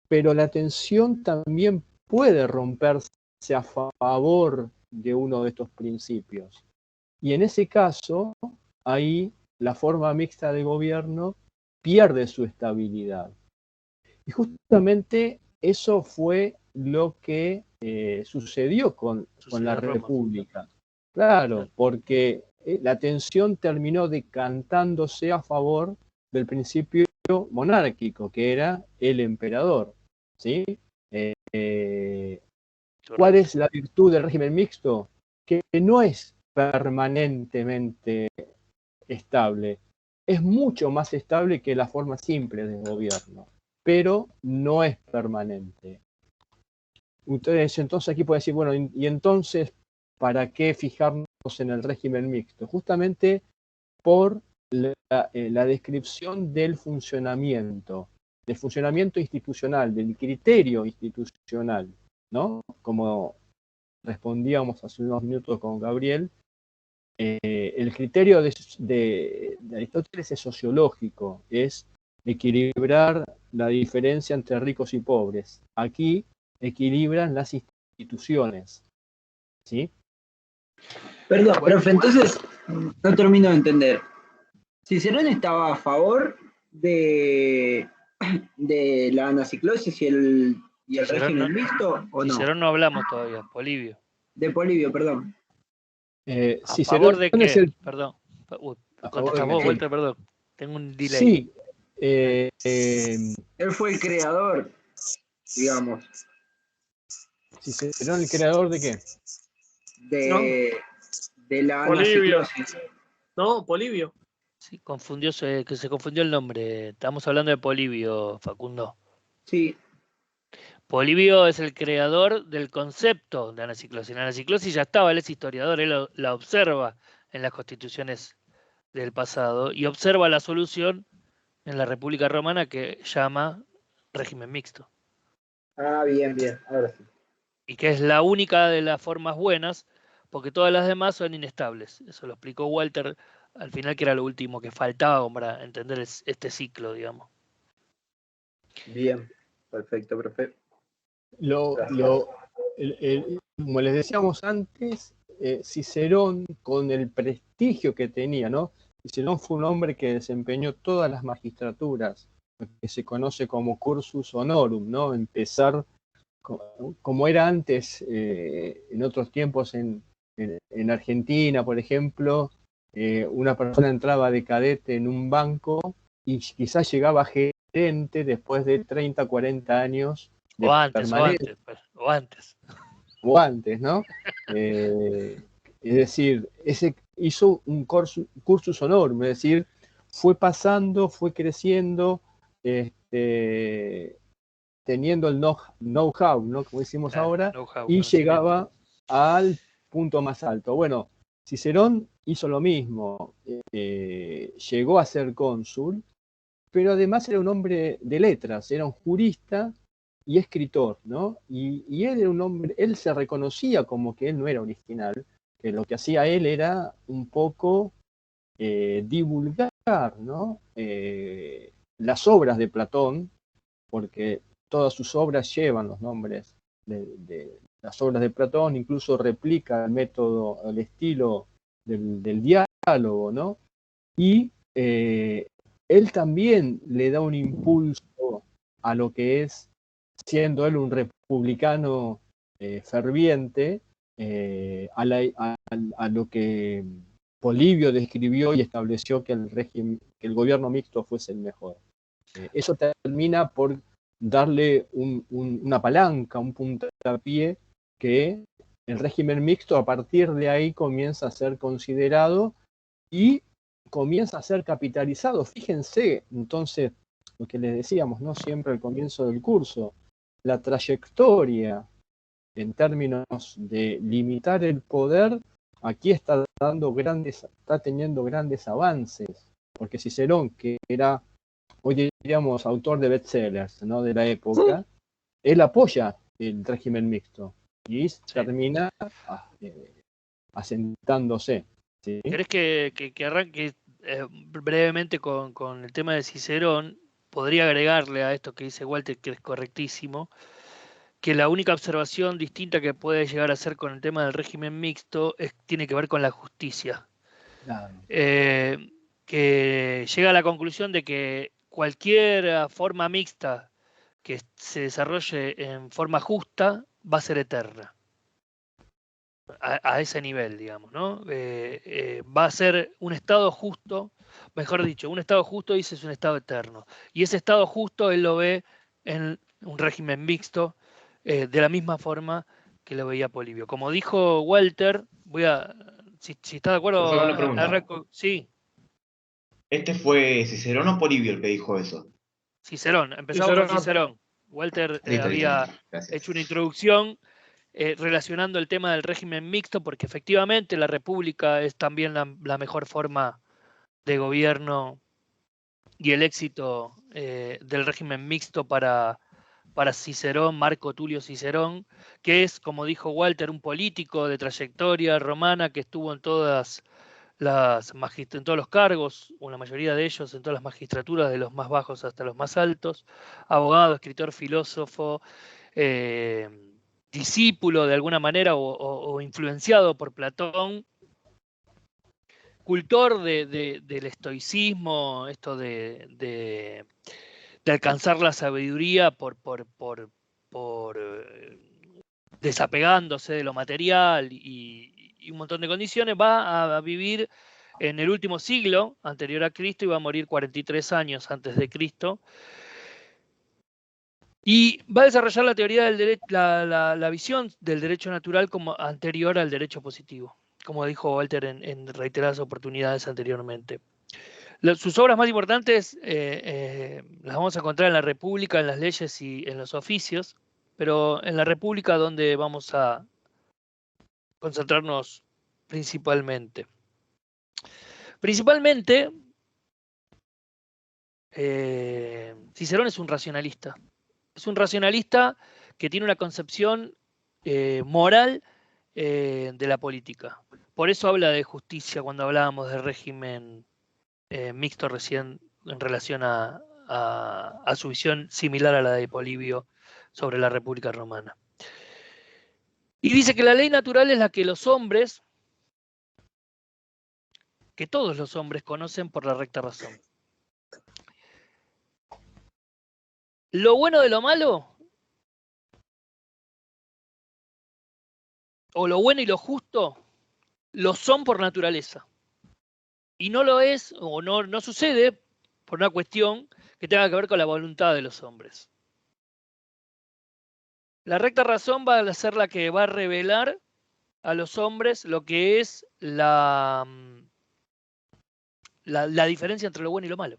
pero la tensión también puede romperse a favor de uno de estos principios. Y en ese caso, ahí la forma mixta de gobierno pierde su estabilidad. Y justamente eso fue lo que sucedió con la República. Claro, porque la tensión terminó decantándose a favor del principio monárquico, que era el emperador. ¿Sí? ¿Cuál es la virtud del régimen mixto? Que no es permanentemente estable. Es mucho más estable que la forma simple de gobierno, pero no es permanente. Entonces aquí puede decir, bueno, y entonces, ¿para qué fijarnos en el régimen mixto? Justamente por la descripción del funcionamiento institucional, del criterio institucional, ¿no? Como respondíamos hace unos minutos con Gabriel, el criterio de Aristóteles es sociológico, es equilibrar la diferencia entre ricos y pobres. Aquí equilibran las instituciones, ¿sí? Perdón, profe, entonces no termino de entender. ¿Cicerón estaba a favor de la anaciclosis y el régimen mixto o no? Cicerón no hablamos todavía, Polibio. De Polibio, perdón. ¿A favor de qué? Perdón. Contestamos de vuelta, perdón. Tengo un delay. Sí. Él fue el creador, digamos. ¿Cicerón el creador de qué? De la Polibio. anaciclosis. No, Polibio. Sí, que se confundió el nombre. Estamos hablando de Polibio, Facundo. Sí. Polibio es el creador del concepto de anaciclosis. La anaciclosis ya estaba, él es historiador, él la observa en las constituciones del pasado y observa la solución en la República Romana que llama régimen mixto. Ah, bien, ahora sí. Y que es la única de las formas buenas, porque todas las demás son inestables. Eso lo explicó Walter al final, que era lo último que faltaba para entender este ciclo, digamos. Bien, perfecto, profe. Como les decíamos antes, Cicerón, con el prestigio que tenía, ¿no? Cicerón fue un hombre que desempeñó todas las magistraturas, lo que se conoce como cursus honorum, ¿no? Empezar como era antes, en otros tiempos en Argentina, por ejemplo, una persona entraba de cadete en un banco y quizás llegaba gerente después de 30, 40 años. O antes, ¿no? Es decir, hizo un cursus honorum, es decir, fue pasando, fue creciendo, teniendo el know-how, ¿no? Como decimos ahora, y llegaba al punto más alto. Bueno, Cicerón hizo lo mismo, llegó a ser cónsul, pero además era un hombre de letras, era un jurista y escritor, ¿no? Y él era un hombre, él se reconocía como que él no era original, que lo que hacía él era un poco divulgar, ¿no? las obras de Platón, porque todas sus obras llevan los nombres de las obras de Platón, incluso replica el método, el estilo del diálogo, ¿no? Y él también le da un impulso a lo que es, siendo él un republicano ferviente, a lo que Polibio describió y estableció que el gobierno mixto fuese el mejor. Eso termina por darle una palanca, un puntapié, que el régimen mixto a partir de ahí comienza a ser considerado y comienza a ser capitalizado. Fíjense, entonces, lo que les decíamos, ¿no? Siempre al comienzo del curso, la trayectoria en términos de limitar el poder, aquí está teniendo grandes avances, porque Cicerón, que era, hoy diríamos, autor de bestsellers, ¿no? De la época, él apoya el régimen mixto y termina asentándose. ¿Sí? ¿Querés que arranque brevemente con el tema de Cicerón? Podría agregarle a esto que dice Walter, que es correctísimo, que la única observación distinta que puede llegar a hacer con el tema del régimen mixto tiene que ver con la justicia. Claro. Que llega a la conclusión de que cualquier forma mixta que se desarrolle en forma justa va a ser eterna. A ese nivel, digamos, ¿no? Va a ser un estado justo, mejor dicho, un estado justo, dice, es un estado eterno. Y ese estado justo él lo ve en un régimen mixto, de la misma forma que lo veía Polibio. Como dijo Walter, si está de acuerdo, una pregunta. arranco. Sí. ¿Este fue Cicerón o Polibio el que dijo eso? Cicerón, empezamos con Cicerón. Walter había hecho una introducción relacionando el tema del régimen mixto, porque efectivamente la república es también la mejor forma de gobierno y el éxito del régimen mixto para Cicerón, Marco Tulio Cicerón, que es, como dijo Walter, un político de trayectoria romana que estuvo en todos los cargos, o la mayoría de ellos en todas las magistraturas, de los más bajos hasta los más altos, abogado, escritor, filósofo, discípulo de alguna manera o influenciado por Platón, cultor del estoicismo, esto de alcanzar la sabiduría por desapegándose de lo material y un montón de condiciones, va a vivir en el último siglo anterior a Cristo y va a morir 43 años antes de Cristo. Y va a desarrollar la teoría del derecho, la visión del derecho natural como anterior al derecho positivo, como dijo Walter en reiteradas oportunidades anteriormente. Sus obras más importantes las vamos a encontrar en la República, en las leyes y en los oficios, pero en la República donde vamos a concentrarnos principalmente. Principalmente, Cicerón es un racionalista. Es un racionalista que tiene una concepción moral de la política. Por eso habla de justicia cuando hablábamos de régimen mixto recién en relación a su visión similar a la de Polibio sobre la República Romana. Y dice que la ley natural es la que los hombres, que todos los hombres conocen por la recta razón. Lo bueno de lo malo, o lo bueno y lo justo, lo son por naturaleza. Y no lo es, o no sucede, por una cuestión que tenga que ver con la voluntad de los hombres. La recta razón va a ser la que va a revelar a los hombres lo que es la diferencia entre lo bueno y lo malo,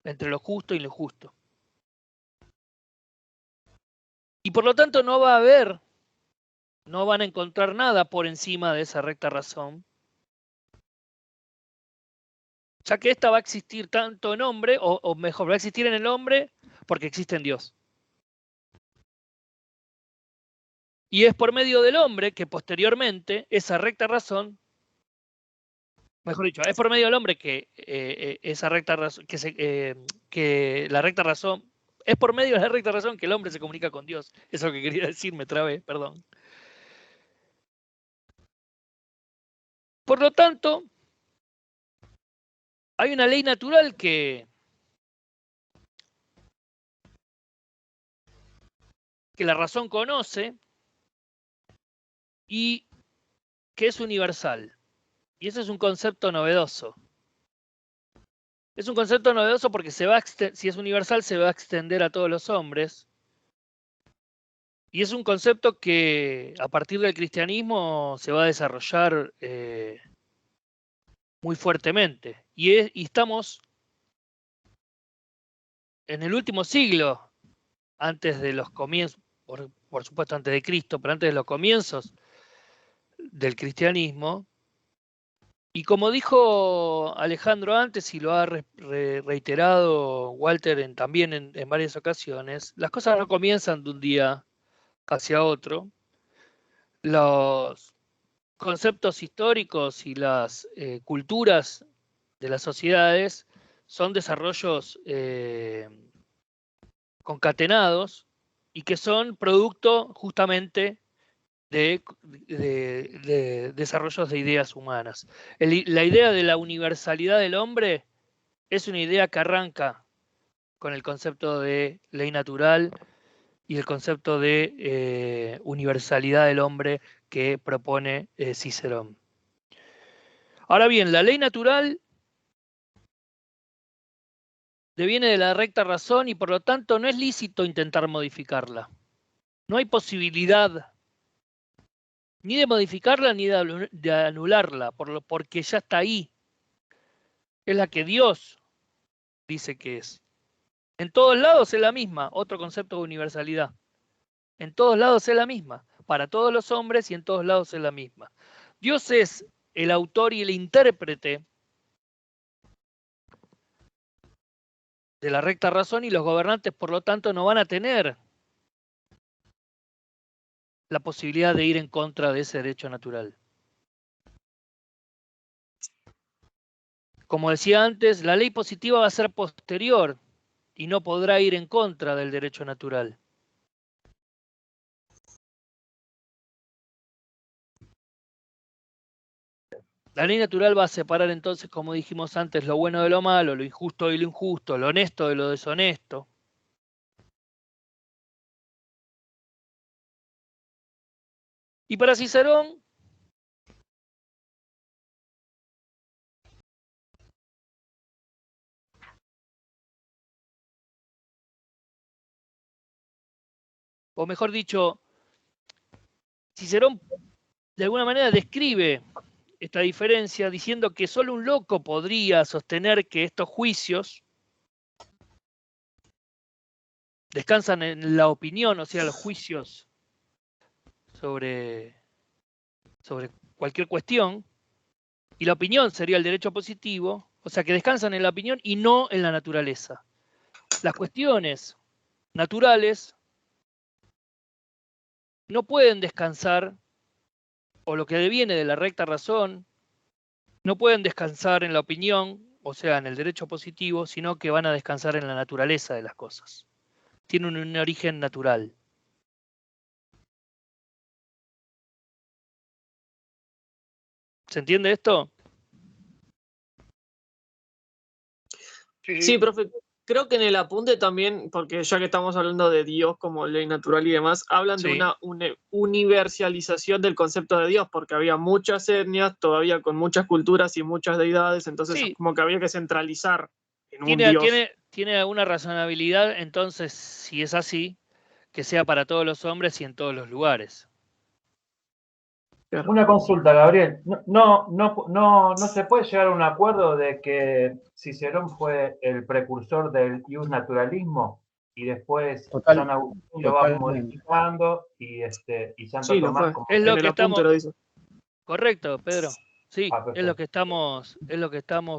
entre lo justo y lo injusto. Y por lo tanto no van a encontrar nada por encima de esa recta razón, ya que esta va a existir tanto en hombre, o mejor, va a existir en el hombre porque existe en Dios. Y es por medio del hombre que posteriormente esa recta razón, mejor dicho, es por medio del hombre que esa recta razón, que la recta razón, es por medio de la recta razón que el hombre se comunica con Dios. Eso es lo que quería decir, me trabé, perdón. Por lo tanto, hay una ley natural que la razón conoce y que es universal. Y ese es un concepto novedoso. Es un concepto novedoso porque si es universal se va a extender a todos los hombres. Y es un concepto que a partir del cristianismo se va a desarrollar muy fuertemente. Y estamos en el último siglo, antes de los comienzos, por supuesto antes de Cristo, pero antes de los comienzos del cristianismo. Y como dijo Alejandro antes y lo ha reiterado Walter también en varias ocasiones, las cosas no comienzan de un día hacia otro. Los conceptos históricos y las culturas de las sociedades son desarrollos concatenados y que son producto justamente de desarrollos de ideas humanas. La idea de la universalidad del hombre es una idea que arranca con el concepto de ley natural y el concepto de universalidad del hombre que propone Cicerón. Ahora bien, la ley natural deviene de la recta razón y por lo tanto no es lícito intentar modificarla. No hay posibilidad ni de modificarla ni de anularla, porque ya está ahí. Es la que Dios dice que es. En todos lados es la misma, otro concepto de universalidad. En todos lados es la misma, para todos los hombres y en todos lados es la misma. Dios es el autor y el intérprete de la recta razón y los gobernantes, por lo tanto, no van a tener la posibilidad de ir en contra de ese derecho natural. Como decía antes, la ley positiva va a ser posterior y no podrá ir en contra del derecho natural. La ley natural va a separar entonces, como dijimos antes, lo bueno de lo malo, lo injusto de lo injusto, lo honesto de lo deshonesto. Y para Cicerón, o mejor dicho, Cicerón de alguna manera describe esta diferencia diciendo que solo un loco podría sostener que estos juicios descansan en la opinión, o sea, los juicios sobre cualquier cuestión, y la opinión sería el derecho positivo, o sea, que descansan en la opinión y no en la naturaleza. Las cuestiones naturales no pueden descansar, o lo que deviene de la recta razón, no pueden descansar en la opinión, o sea, en el derecho positivo, sino que van a descansar en la naturaleza de las cosas. Tienen un origen natural. ¿Se entiende esto? Sí, profe. Creo que en el apunte también, porque ya que estamos hablando de Dios como ley natural y demás, hablan de una universalización del concepto de Dios, porque había muchas etnias, todavía con muchas culturas y muchas deidades, entonces como que había que centralizar en un Dios. Tiene alguna razonabilidad, entonces, si es así, que sea para todos los hombres y en todos los lugares. Una consulta, Gabriel. No se puede llegar a un acuerdo de que Cicerón fue el precursor del iusnaturalismo y después San Agustín lo va modificando y Santo Tomás como es lo que estamos. Correcto, Pedro. Sí, es lo que estamos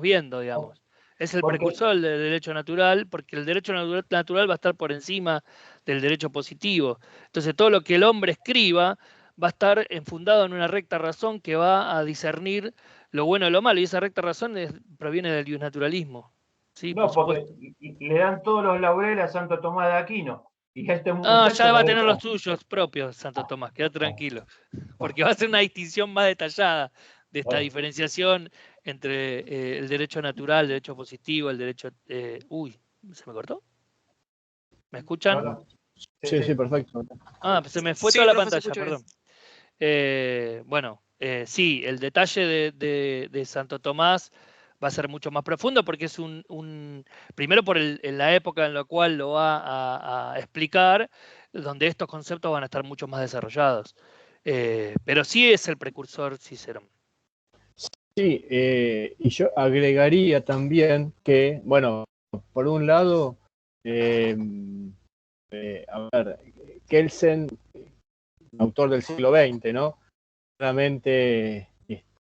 viendo, digamos. Es el precursor del derecho natural, porque el derecho natural va a estar por encima del derecho positivo. Entonces, todo lo que el hombre escriba va a estar enfundado en una recta razón que va a discernir lo bueno y lo malo, y esa recta razón proviene del iusnaturalismo. Sí, no, porque le dan todos los laureles a Santo Tomás de Aquino. Y este ya va a tener los suyos propios, Santo Tomás, queda tranquilo. Porque va a ser una distinción más detallada de esta diferenciación entre el derecho natural, el derecho positivo, el derecho... uy, ¿se me cortó? ¿Me escuchan? No. Sí, perfecto. Se me fue toda la pantalla, perdón. Sí, el detalle de Santo Tomás va a ser mucho más profundo porque es primero por en la época en la cual lo va a explicar, donde estos conceptos van a estar mucho más desarrollados. Pero sí es el precursor Cicerón. Sí, y yo agregaría también que, bueno, por un lado, a ver, Kelsen, autor del siglo XX, ¿no? Claramente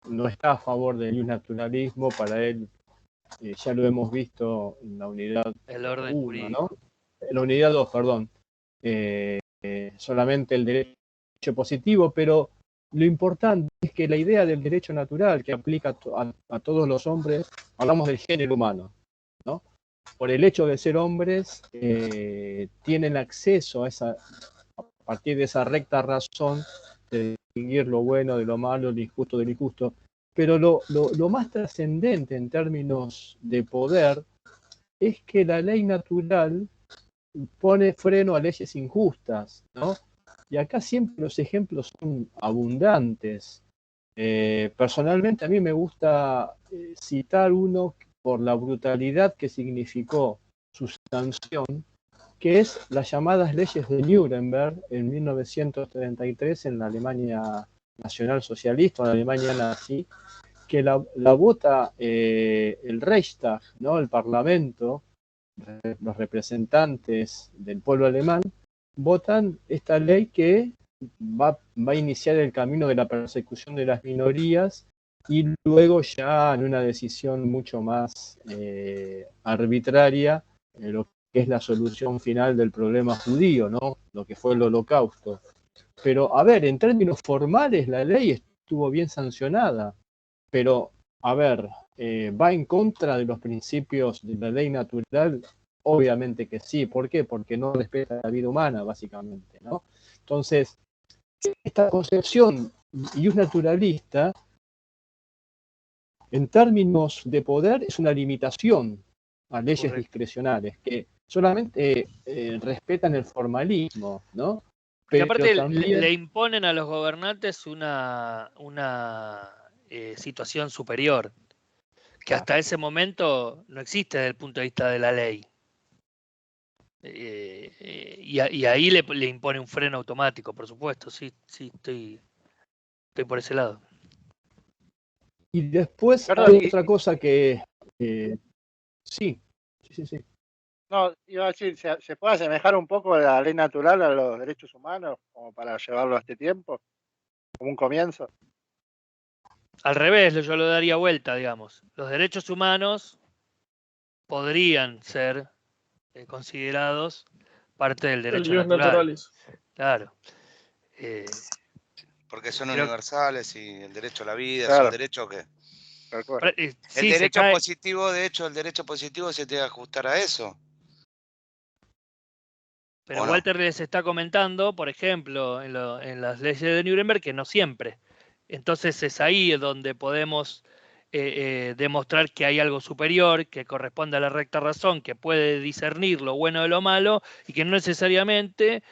no está a favor del naturalismo, para él, ya lo hemos visto en la unidad el orden 1, jurídico. ¿no? En la unidad 2, perdón. Solamente el derecho positivo, pero lo importante es que la idea del derecho natural que aplica a todos los hombres, hablamos del género humano, ¿no? Por el hecho de ser hombres, tienen acceso a partir de esa recta razón de distinguir lo bueno de lo malo, lo injusto del injusto. Pero lo más trascendente en términos de poder es que la ley natural pone freno a leyes injustas, ¿no? Y acá siempre los ejemplos son abundantes. Personalmente a mí me gusta citar uno por la brutalidad que significó su sanción, que es las llamadas leyes de Nuremberg en 1933 en la Alemania nacional socialista, en la Alemania nazi, que la vota el Reichstag, ¿no? El Parlamento, los representantes del pueblo alemán, votan esta ley que va a iniciar el camino de la persecución de las minorías y luego ya en una decisión mucho más arbitraria, lo que es la solución final del problema judío, ¿no? Lo que fue el Holocausto. Pero, a ver, en términos formales la ley estuvo bien sancionada, pero, a ver, ¿va en contra de los principios de la ley natural? Obviamente que sí. ¿Por qué? Porque no respeta la vida humana, básicamente, ¿no? Entonces, esta concepción naturalista, en términos de poder, es una limitación a leyes discrecionales que solamente respetan el formalismo, ¿no? Pero aparte también le imponen a los gobernantes una situación superior, que hasta ese momento no existe desde el punto de vista de la ley. Y ahí le impone un freno automático, por supuesto, sí, estoy por ese lado. Y después hay otra cosa que... sí. No, iba a decir, ¿se puede asemejar un poco la ley natural a los derechos humanos, como para llevarlo a este tiempo, como un comienzo? Al revés, yo lo daría vuelta, digamos. Los derechos humanos podrían ser considerados parte del derecho natural. Claro. Porque son universales y el derecho a la vida, claro. Son derechos que... Sí, el derecho positivo, de hecho, el derecho positivo se tiene que ajustar a eso. Pero Walter les está comentando, por ejemplo, en las leyes de Nuremberg, que no siempre. Entonces es ahí donde podemos demostrar que hay algo superior, que corresponde a la recta razón, que puede discernir lo bueno de lo malo y que no necesariamente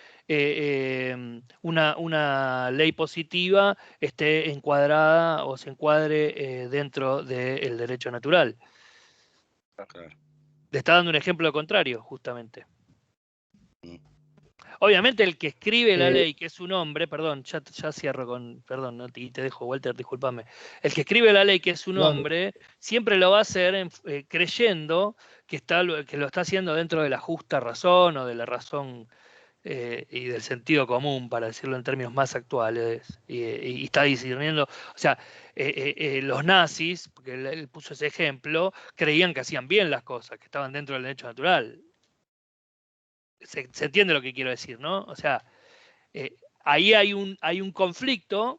una ley positiva esté encuadrada o se encuadre dentro del derecho natural. Claro. Le está dando un ejemplo contrario, justamente. Obviamente el que escribe la ley, que es un hombre, perdón, ya cierro con, perdón, ¿no? Y te dejo, Walter, discúlpame. El que escribe la ley, que es un hombre, siempre lo va a hacer creyendo que lo está haciendo dentro de la justa razón o de la razón y del sentido común, para decirlo en términos más actuales, y está discerniendo, o sea, los nazis, porque él puso ese ejemplo, creían que hacían bien las cosas, que estaban dentro del derecho natural. Se entiende lo que quiero decir, ¿no? O sea, ahí hay un conflicto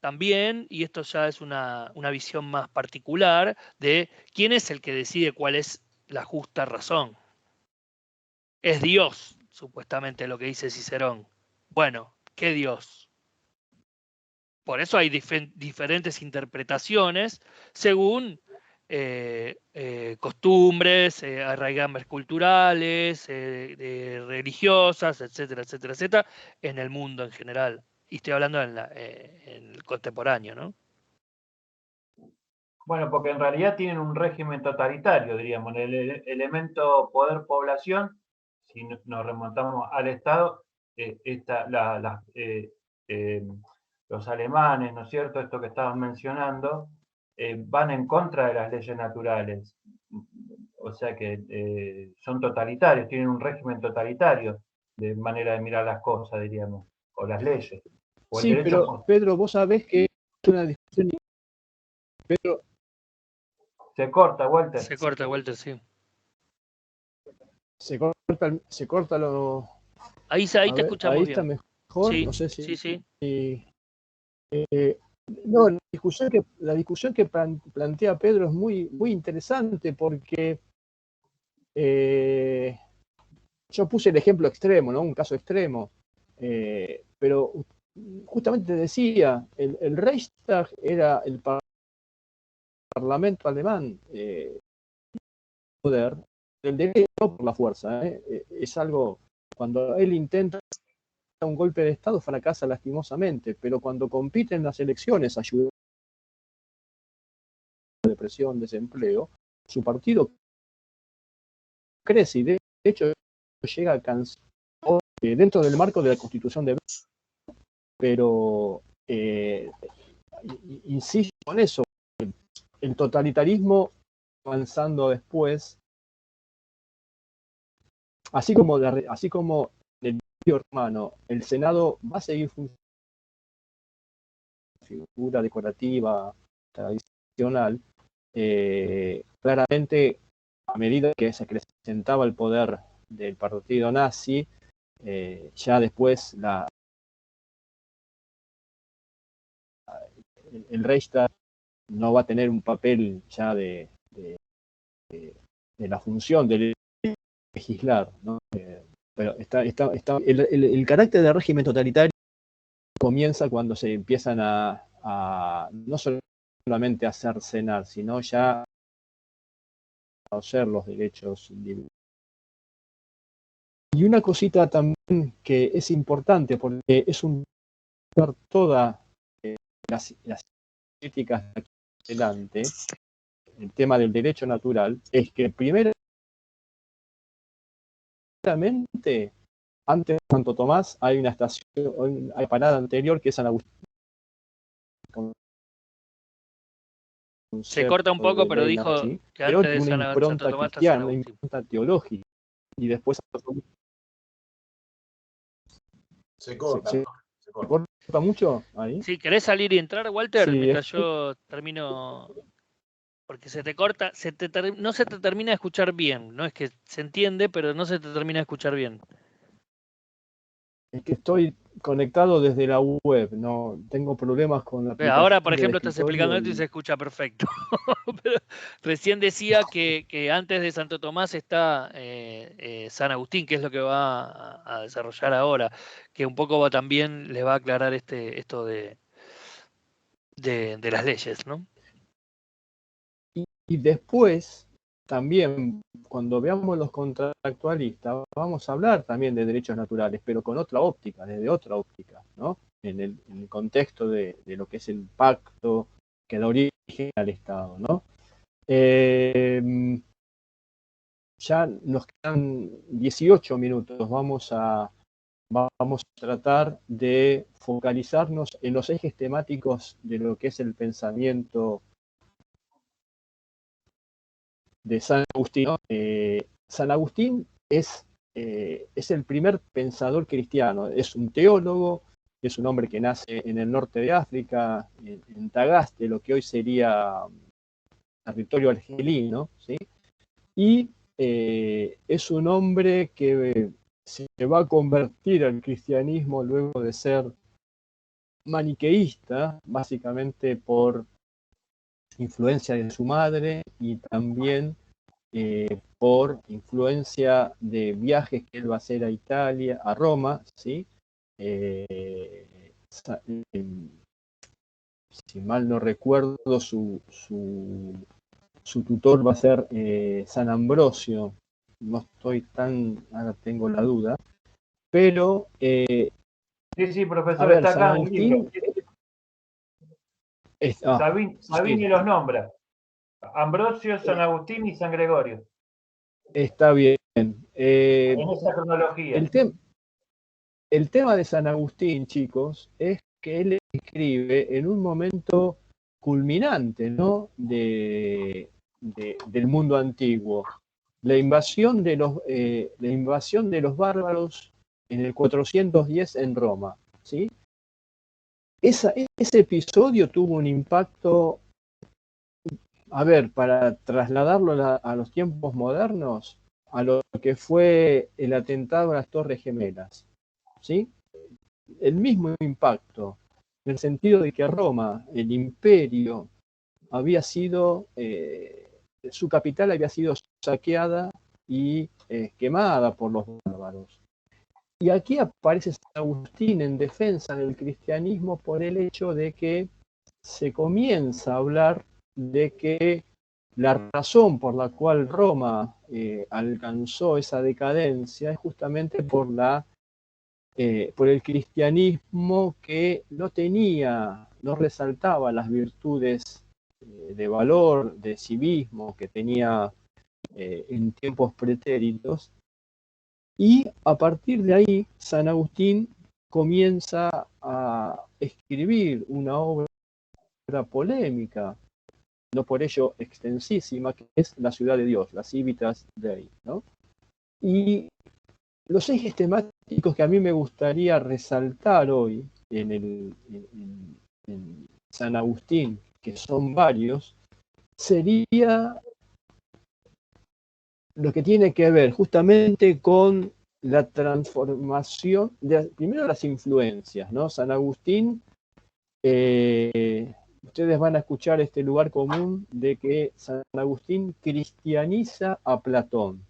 también, y esto ya es una visión más particular de quién es el que decide cuál es la justa razón. Es Dios, supuestamente, lo que dice Cicerón. Bueno, ¿qué Dios? Por eso hay diferentes interpretaciones según costumbres, arraigambre culturales, religiosas, etcétera, etcétera, etcétera, en el mundo en general. Y estoy hablando en el contemporáneo, ¿no? Bueno, porque en realidad tienen un régimen totalitario, diríamos. El elemento poder-población, si nos remontamos al Estado, los alemanes, ¿no es cierto? Esto que estaban mencionando, van en contra de las leyes naturales. O sea que son totalitarios, tienen un régimen totalitario de manera de mirar las cosas, diríamos, o las leyes. O sí, pero Pedro, vos sabés que es una discusión. Pedro, se corta, Walter. Se corta, Walter, sí. Se corta lo. Ahí te escuchamos ahí bien. Está mejor, Sí, no sé si. Sí. No, la discusión que plantea Pedro es muy, muy interesante porque yo puse el ejemplo extremo, ¿no? Un caso extremo, pero justamente decía, el Reichstag era el parlamento alemán, poder, el derecho no por la fuerza, es algo, cuando él intenta un golpe de Estado fracasa lastimosamente, pero cuando compite en las elecciones ayuda a depresión, desempleo, su partido crece y de hecho llega a alcanzar dentro del marco de la Constitución de pero insisto en eso, el totalitarismo avanzando después, así como el Imperio Romano, el Senado va a seguir funcionando como figura decorativa tradicional, claramente a medida que se acrecentaba el poder del partido nazi, ya después el Reichstag no va a tener un papel ya de la función de legislar, ¿no? Pero el carácter de régimen totalitario comienza cuando se empiezan a no solamente a hacer cenar, sino ya a conocer los derechos individuales. Y una cosita también que es importante, porque es toda las críticas de aquí adelante, el tema del derecho natural, es que primeramente, antes de Santo Tomás, hay una estación, hay parada anterior que es San Agustín. Se corta un poco, pero dijo que antes de Santo Tomás está San Agustín. Una impronta teológica. Y después se corta. ¿Se corta mucho ahí? Sí, ¿querés salir y entrar, Walter? Sí, mientras yo termino. Porque se te corta, no se te termina de escuchar bien. No es que se entiende, pero no se te termina de escuchar bien. Es que estoy conectado desde la web, no tengo problemas con la aplicación. Ahora, por ejemplo, estás explicando esto y se escucha perfecto. Pero recién decía que antes de Santo Tomás está San Agustín, que es lo que va a desarrollar ahora, que un poco también le va a aclarar esto de las leyes, ¿no? Y después, también, cuando veamos los contractualistas, vamos a hablar también de derechos naturales, pero con otra óptica, desde otra óptica, ¿no? En el contexto de lo que es el pacto que da origen al Estado, ¿no? Ya nos quedan 18 minutos, vamos a tratar de focalizarnos en los ejes temáticos de lo que es el pensamiento de San Agustín. San Agustín es el primer pensador cristiano, es un teólogo, es un hombre que nace en el norte de África, en Tagaste, lo que hoy sería territorio argelino, ¿sí? Y es un hombre que se va a convertir al cristianismo luego de ser maniqueísta, básicamente por influencia de su madre y también por influencia de viajes que él va a hacer a Italia, a Roma, ¿sí? Si mal no recuerdo, su tutor va a ser San Ambrosio, no estoy tan, ahora tengo la duda, pero sí, profesor, a ver, está San acá en el libro. Agustín Sabini sí. los nombra. Ambrosio, San Agustín y San Gregorio. Está bien. En esa cronología. El tema de San Agustín, chicos, es que él escribe en un momento culminante, ¿no? del mundo antiguo. La invasión de los bárbaros en el 410 en Roma, ¿sí? Ese episodio tuvo un impacto, a ver, para trasladarlo a los tiempos modernos, a lo que fue el atentado a las Torres Gemelas, ¿sí? El mismo impacto, en el sentido de que Roma, el imperio, había sido, su capital había sido saqueada y quemada por los bárbaros. Y aquí aparece San Agustín en defensa del cristianismo por el hecho de que se comienza a hablar de que la razón por la cual Roma alcanzó esa decadencia es justamente por el cristianismo, que no resaltaba las virtudes de valor, de civismo que tenía en tiempos pretéritos. Y a partir de ahí, San Agustín comienza a escribir una obra polémica, no por ello extensísima, que es La ciudad de Dios, la Civitas Dei, ¿no? Y los ejes temáticos que a mí me gustaría resaltar hoy en San Agustín, que son varios, sería lo que tiene que ver justamente con la transformación, primero las influencias, ¿no? San Agustín, ustedes van a escuchar este lugar común de que San Agustín cristianiza a Platón,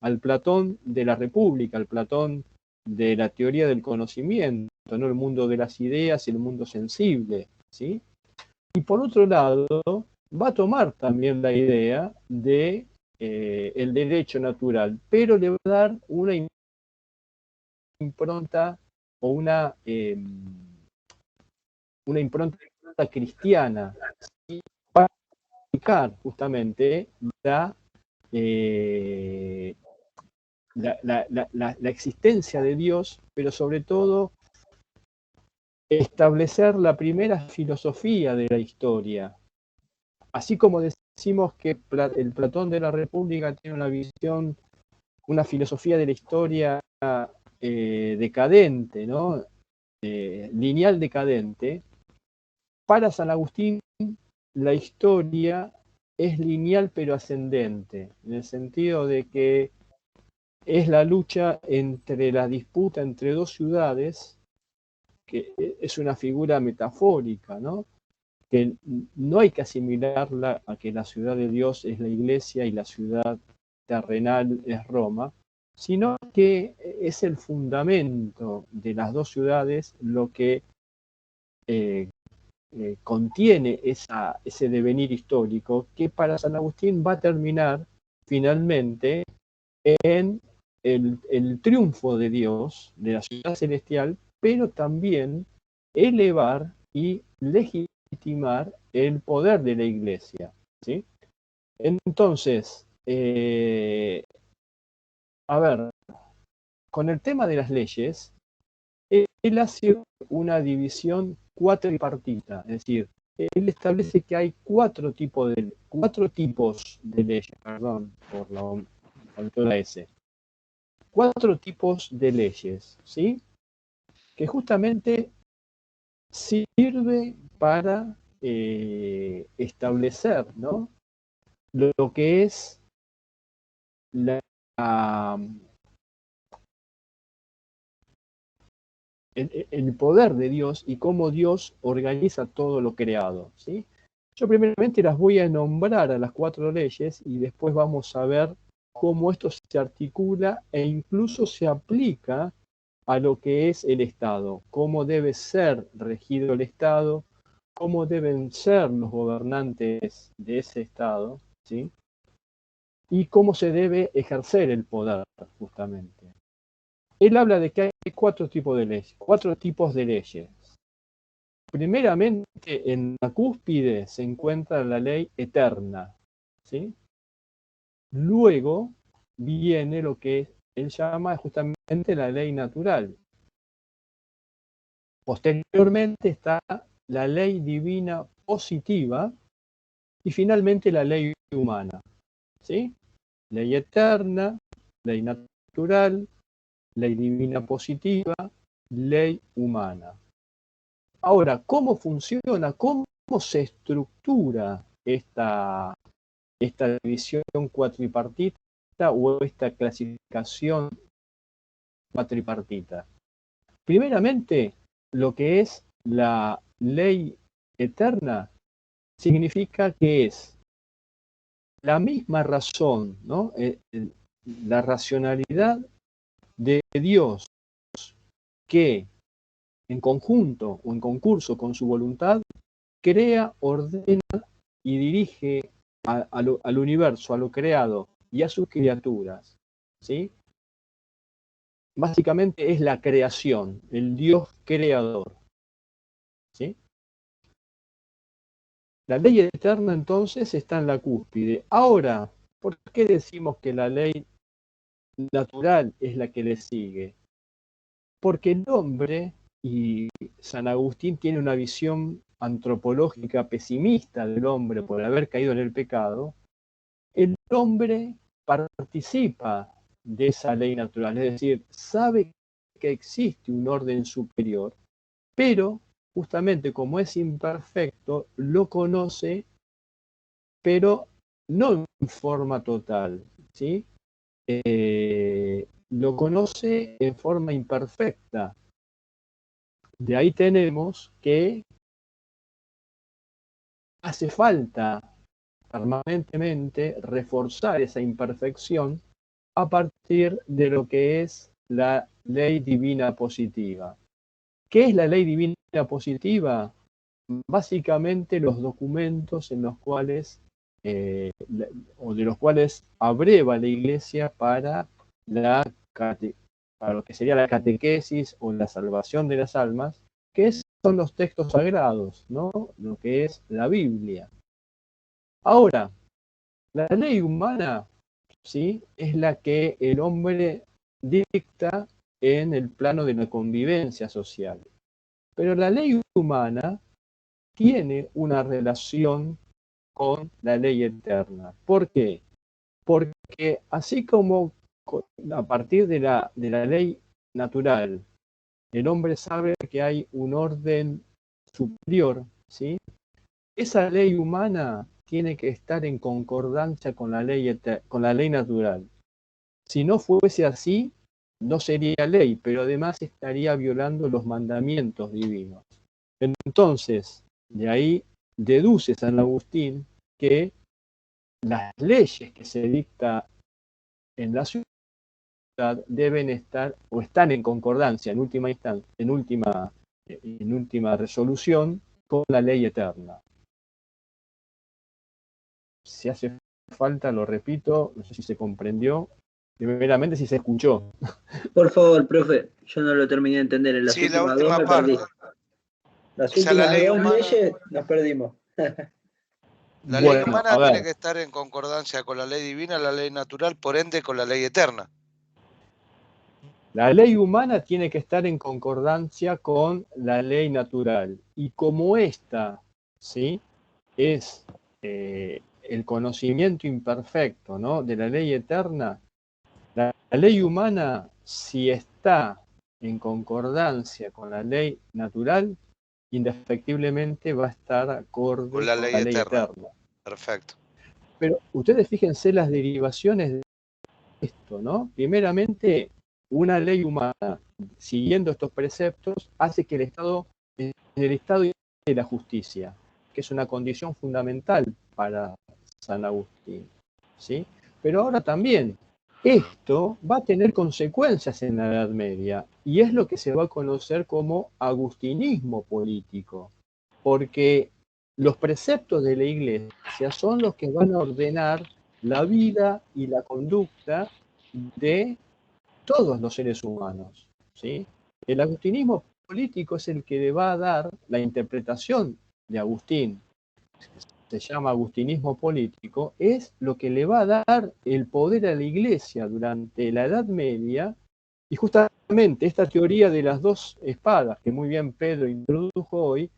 al Platón de la República, al Platón de la teoría del conocimiento, ¿no? El mundo de las ideas y el mundo sensible, ¿sí? Y por otro lado, va a tomar también la idea de el derecho natural, pero le va a dar una impronta o una impronta cristiana, ¿sí? Para explicar justamente la existencia de Dios, pero sobre todo establecer la primera filosofía de la historia. Así como decimos que el Platón de la República tiene una visión, una filosofía de la historia decadente, ¿no? Lineal decadente, para San Agustín la historia es lineal pero ascendente, en el sentido de que es la lucha entre la disputa entre dos ciudades, que es una figura metafórica, ¿no? Que no hay que asimilarla a que la ciudad de Dios es la iglesia y la ciudad terrenal es Roma, sino que es el fundamento de las dos ciudades lo que contiene ese devenir histórico, que para San Agustín va a terminar finalmente en el triunfo de Dios, de la ciudad celestial, pero también elevar y legitimar el poder de la iglesia, ¿sí? Entonces, a ver, con el tema de las leyes, él hace una división cuatripartita, es decir, él establece que hay cuatro tipos de leyes, perdón, por la S. Cuatro tipos de leyes, ¿sí? Que justamente sirve para establecer, ¿no? Lo que es el poder de Dios y cómo Dios organiza todo lo creado, ¿sí? Yo primeramente las voy a nombrar a las 4 leyes y después vamos a ver cómo esto se articula e incluso se aplica a lo que es el Estado, cómo debe ser regido el Estado, cómo deben ser los gobernantes de ese Estado, ¿sí? Y cómo se debe ejercer el poder, justamente. Él habla de que hay 4 tipos de leyes, 4 tipos de leyes. Primeramente, en la cúspide se encuentra la ley eterna, ¿sí? Luego viene lo que él llama justamente la ley natural. Posteriormente está la ley divina positiva y finalmente la ley humana, ¿sí? Ley eterna, ley natural, ley divina positiva, ley humana. Ahora, ¿cómo funciona? ¿Cómo se estructura esta división cuatripartita o esta clasificación cuatripartita? Primeramente, lo que es la ley eterna significa que es la misma razón, ¿no? La racionalidad de Dios que en conjunto o en concurso con su voluntad crea, ordena y dirige al universo, a lo creado y a sus criaturas, ¿sí? Básicamente es la creación, el Dios creador, ¿sí? La ley eterna entonces está en la cúspide. Ahora, ¿por qué decimos que la ley natural es la que le sigue? Porque el hombre, y San Agustín tiene una visión antropológica pesimista del hombre por haber caído en el pecado, el hombre participa de esa ley natural, es decir, sabe que existe un orden superior, pero justamente como es imperfecto, lo conoce, pero no en forma total, ¿sí? Lo conoce en forma imperfecta. De ahí tenemos que hace falta permanentemente reforzar esa imperfección a partir de lo que es la ley divina positiva. ¿Qué es la ley divina positiva? Básicamente los documentos en los cuales, o de los cuales abreva la Iglesia para lo que sería la catequesis o la salvación de las almas, que son los textos sagrados, ¿no? Lo que es la Biblia. Ahora, la ley humana, ¿sí? Es la que el hombre dicta en el plano de la convivencia social. Pero la ley humana tiene una relación con la ley eterna. ¿Por qué? Porque así como a partir de la ley natural, el hombre sabe que hay un orden superior, ¿sí? Esa ley humana tiene que estar en concordancia con la ley natural. Si no fuese así, no sería ley, pero además estaría violando los mandamientos divinos. Entonces, de ahí deduce San Agustín que las leyes que se dictan en la ciudad deben estar o están en concordancia en última instancia, en última resolución con la ley eterna. Si hace falta, lo repito, no sé si se comprendió, primeramente si se escuchó. Por favor, profe, yo no lo terminé de entender. En las la últimas última dos me parte. perdí. Las Esa la últimas ley dos humana. leyes nos perdimos. La ley humana tiene que estar en concordancia con la ley divina, la ley natural, por ende con la ley eterna. La ley humana tiene que estar en concordancia con la ley natural. Y como esta, ¿sí? Es el conocimiento imperfecto, ¿no? De la ley eterna, la ley humana, si está en concordancia con la ley natural, indefectiblemente va a estar acorde con la ley eterna. Perfecto. Pero ustedes fíjense las derivaciones de esto, ¿no? Primeramente, una ley humana, siguiendo estos preceptos, hace que el Estado de la justicia. que es una condición fundamental para San Agustín, ¿sí? Pero ahora también, esto va a tener consecuencias en la Edad Media, y es lo que se va a conocer como agustinismo político, porque los preceptos de la Iglesia son los que van a ordenar la vida y la conducta de todos los seres humanos, ¿sí? El agustinismo político es el que le va a dar la interpretación de Agustín, se llama agustinismo político, es lo que le va a dar el poder a la Iglesia durante la Edad Media, y justamente esta teoría de las dos espadas, que muy bien Pedro introdujo hoy,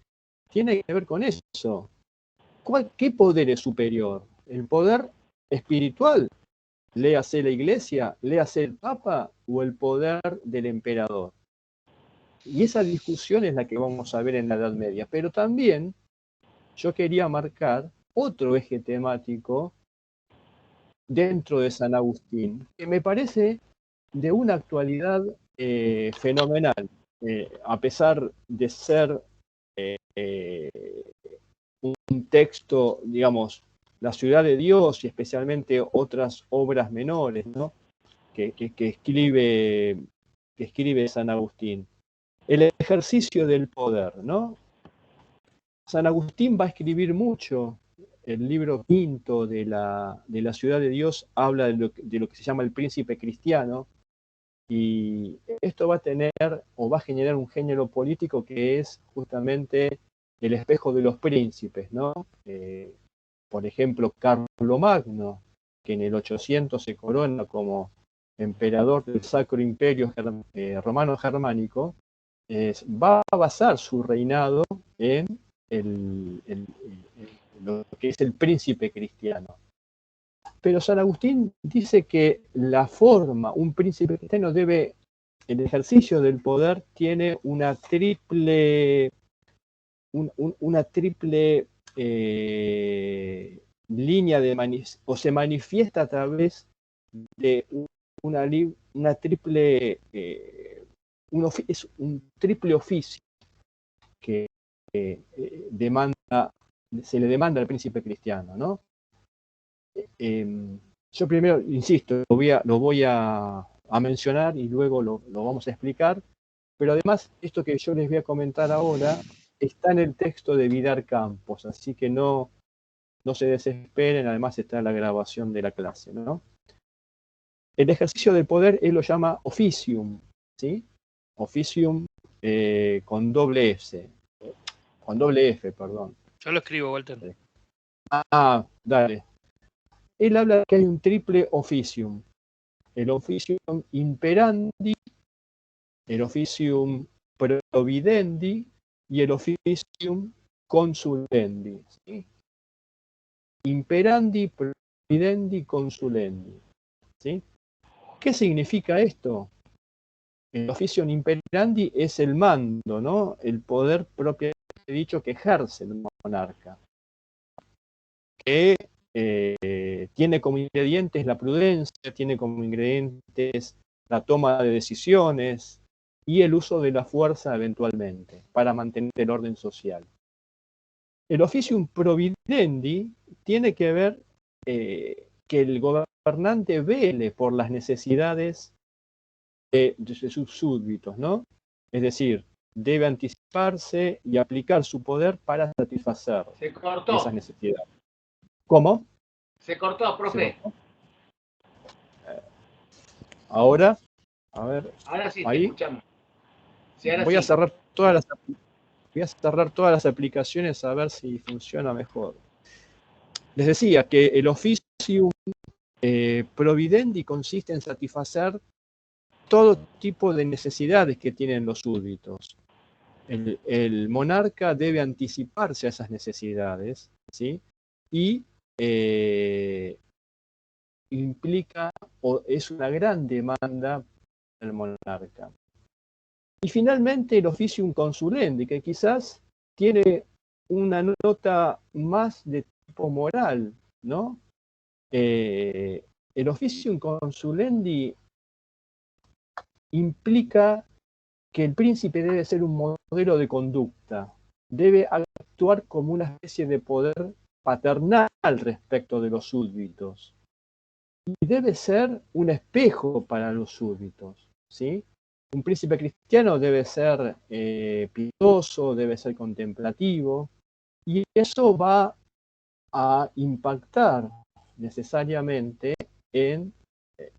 tiene que ver con eso. ¿Qué poder es superior? ¿El poder espiritual? Léase la Iglesia, léase el Papa, o el poder del emperador. Y esa discusión es la que vamos a ver en la Edad Media. Pero también yo quería marcar otro eje temático dentro de San Agustín, que me parece de una actualidad fenomenal, a pesar de ser un texto, digamos, la ciudad de Dios y especialmente otras obras menores, ¿no? que escribe San Agustín. El ejercicio del poder, ¿no? San Agustín va a escribir mucho. El libro quinto de la ciudad de Dios habla de lo que se llama el príncipe cristiano, y esto va a tener o va a generar un género político que es justamente el espejo de los príncipes, ¿no? Por ejemplo, Carlomagno, que en el 800 se corona como emperador del Sacro Imperio Romano Germánico, va a basar su reinado en lo que es el príncipe cristiano. Pero San Agustín dice que la forma, un príncipe cristiano debe, el ejercicio del poder tiene una triple línea o se manifiesta a través de una triple, es un triple oficio que se le demanda al príncipe cristiano, ¿no? Yo primero, insisto, lo voy a mencionar y luego lo vamos a explicar, pero además esto que yo les voy a comentar ahora está en el texto de Vidar Campos, así que no se desesperen, además está en la grabación de la clase, ¿no? El ejercicio del poder él lo llama officium, ¿sí? Officium con doble F, perdón. Yo lo escribo, Walter. Dale. Él habla de que hay un triple officium. El officium imperandi, el officium providendi y el officium consulendi, ¿sí? Imperandi, providendi, consulendi, ¿sí? ¿Qué significa esto? El officium imperandi es el mando, ¿no? El poder propiamente dicho que ejerce el monarca, que tiene como ingredientes la prudencia, tiene como ingredientes la toma de decisiones y el uso de la fuerza eventualmente para mantener el orden social. El officium providendi tiene que ver que el gobernante vele por las necesidades de sus súbditos, ¿no? Es decir, debe anticiparse y aplicar su poder para satisfacer esas necesidades. ¿Cómo? Se cortó, profe. Ahora, a ver. Ahora sí, ahí. te escuchamos. Sí, ahora voy a sí. cerrar todas las aplicaciones a ver si funciona mejor. Les decía que el officium providendi consiste en satisfacer todo tipo de necesidades que tienen los súbditos. El monarca debe anticiparse a esas necesidades, ¿sí? Y implica o es una gran demanda del monarca. Y finalmente el officium consulendi, que quizás tiene una nota más de tipo moral, ¿no? El officium consulendi implica que el príncipe debe ser un modelo de conducta, debe actuar como una especie de poder paternal respecto de los súbditos. Y debe ser un espejo para los súbditos, ¿sí? Un príncipe cristiano debe ser piadoso, debe ser contemplativo, y eso va a impactar necesariamente en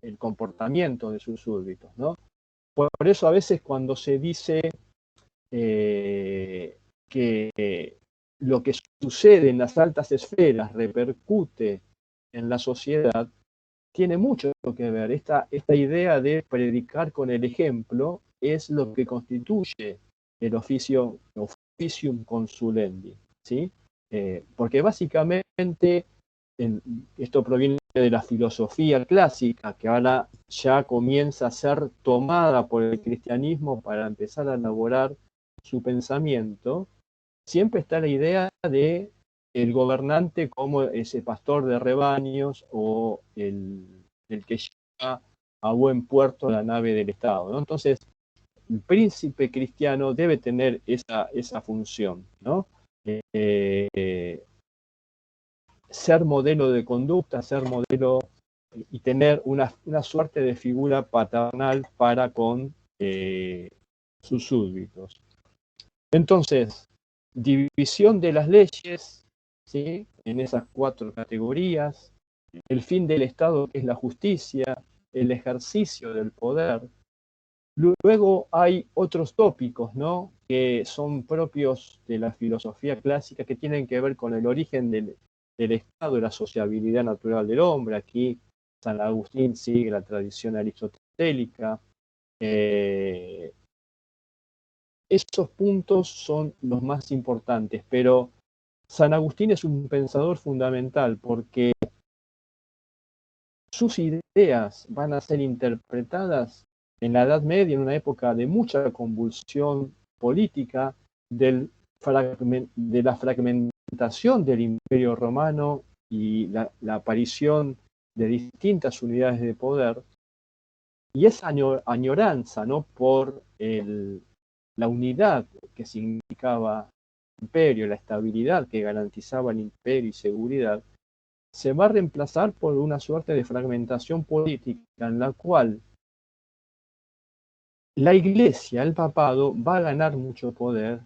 el comportamiento de sus súbditos, ¿no? Por eso a veces cuando se dice que lo que sucede en las altas esferas repercute en la sociedad, tiene mucho que ver. Esta idea de predicar con el ejemplo es lo que constituye el officium consulendi, ¿sí? Porque básicamente esto proviene de la filosofía clásica, que ahora ya comienza a ser tomada por el cristianismo para empezar a elaborar su pensamiento. Siempre está la idea de el gobernante como ese pastor de rebaños o el que lleva a buen puerto la nave del Estado, ¿no? Entonces, el príncipe cristiano debe tener esa función, ¿no? Ser modelo de conducta, ser modelo y tener una suerte de figura paternal para con sus súbditos. Entonces, división de las leyes, ¿sí? En esas 4 categorías, el fin del Estado, que es la justicia, el ejercicio del poder. Luego hay otros tópicos, ¿no? Que son propios de la filosofía clásica, que tienen que ver con el origen del Estado y la sociabilidad natural del hombre. Aquí San Agustín sigue la tradición aristotélica. Esos puntos son los más importantes, pero San Agustín es un pensador fundamental porque sus ideas van a ser interpretadas en la Edad Media, en una época de mucha convulsión política, de la fragmentación del Imperio Romano y la aparición de distintas unidades de poder, y esa añoranza, ¿no?, por la unidad que significaba el imperio, la estabilidad que garantizaba el imperio y seguridad, se va a reemplazar por una suerte de fragmentación política en la cual la Iglesia, el papado, va a ganar mucho poder,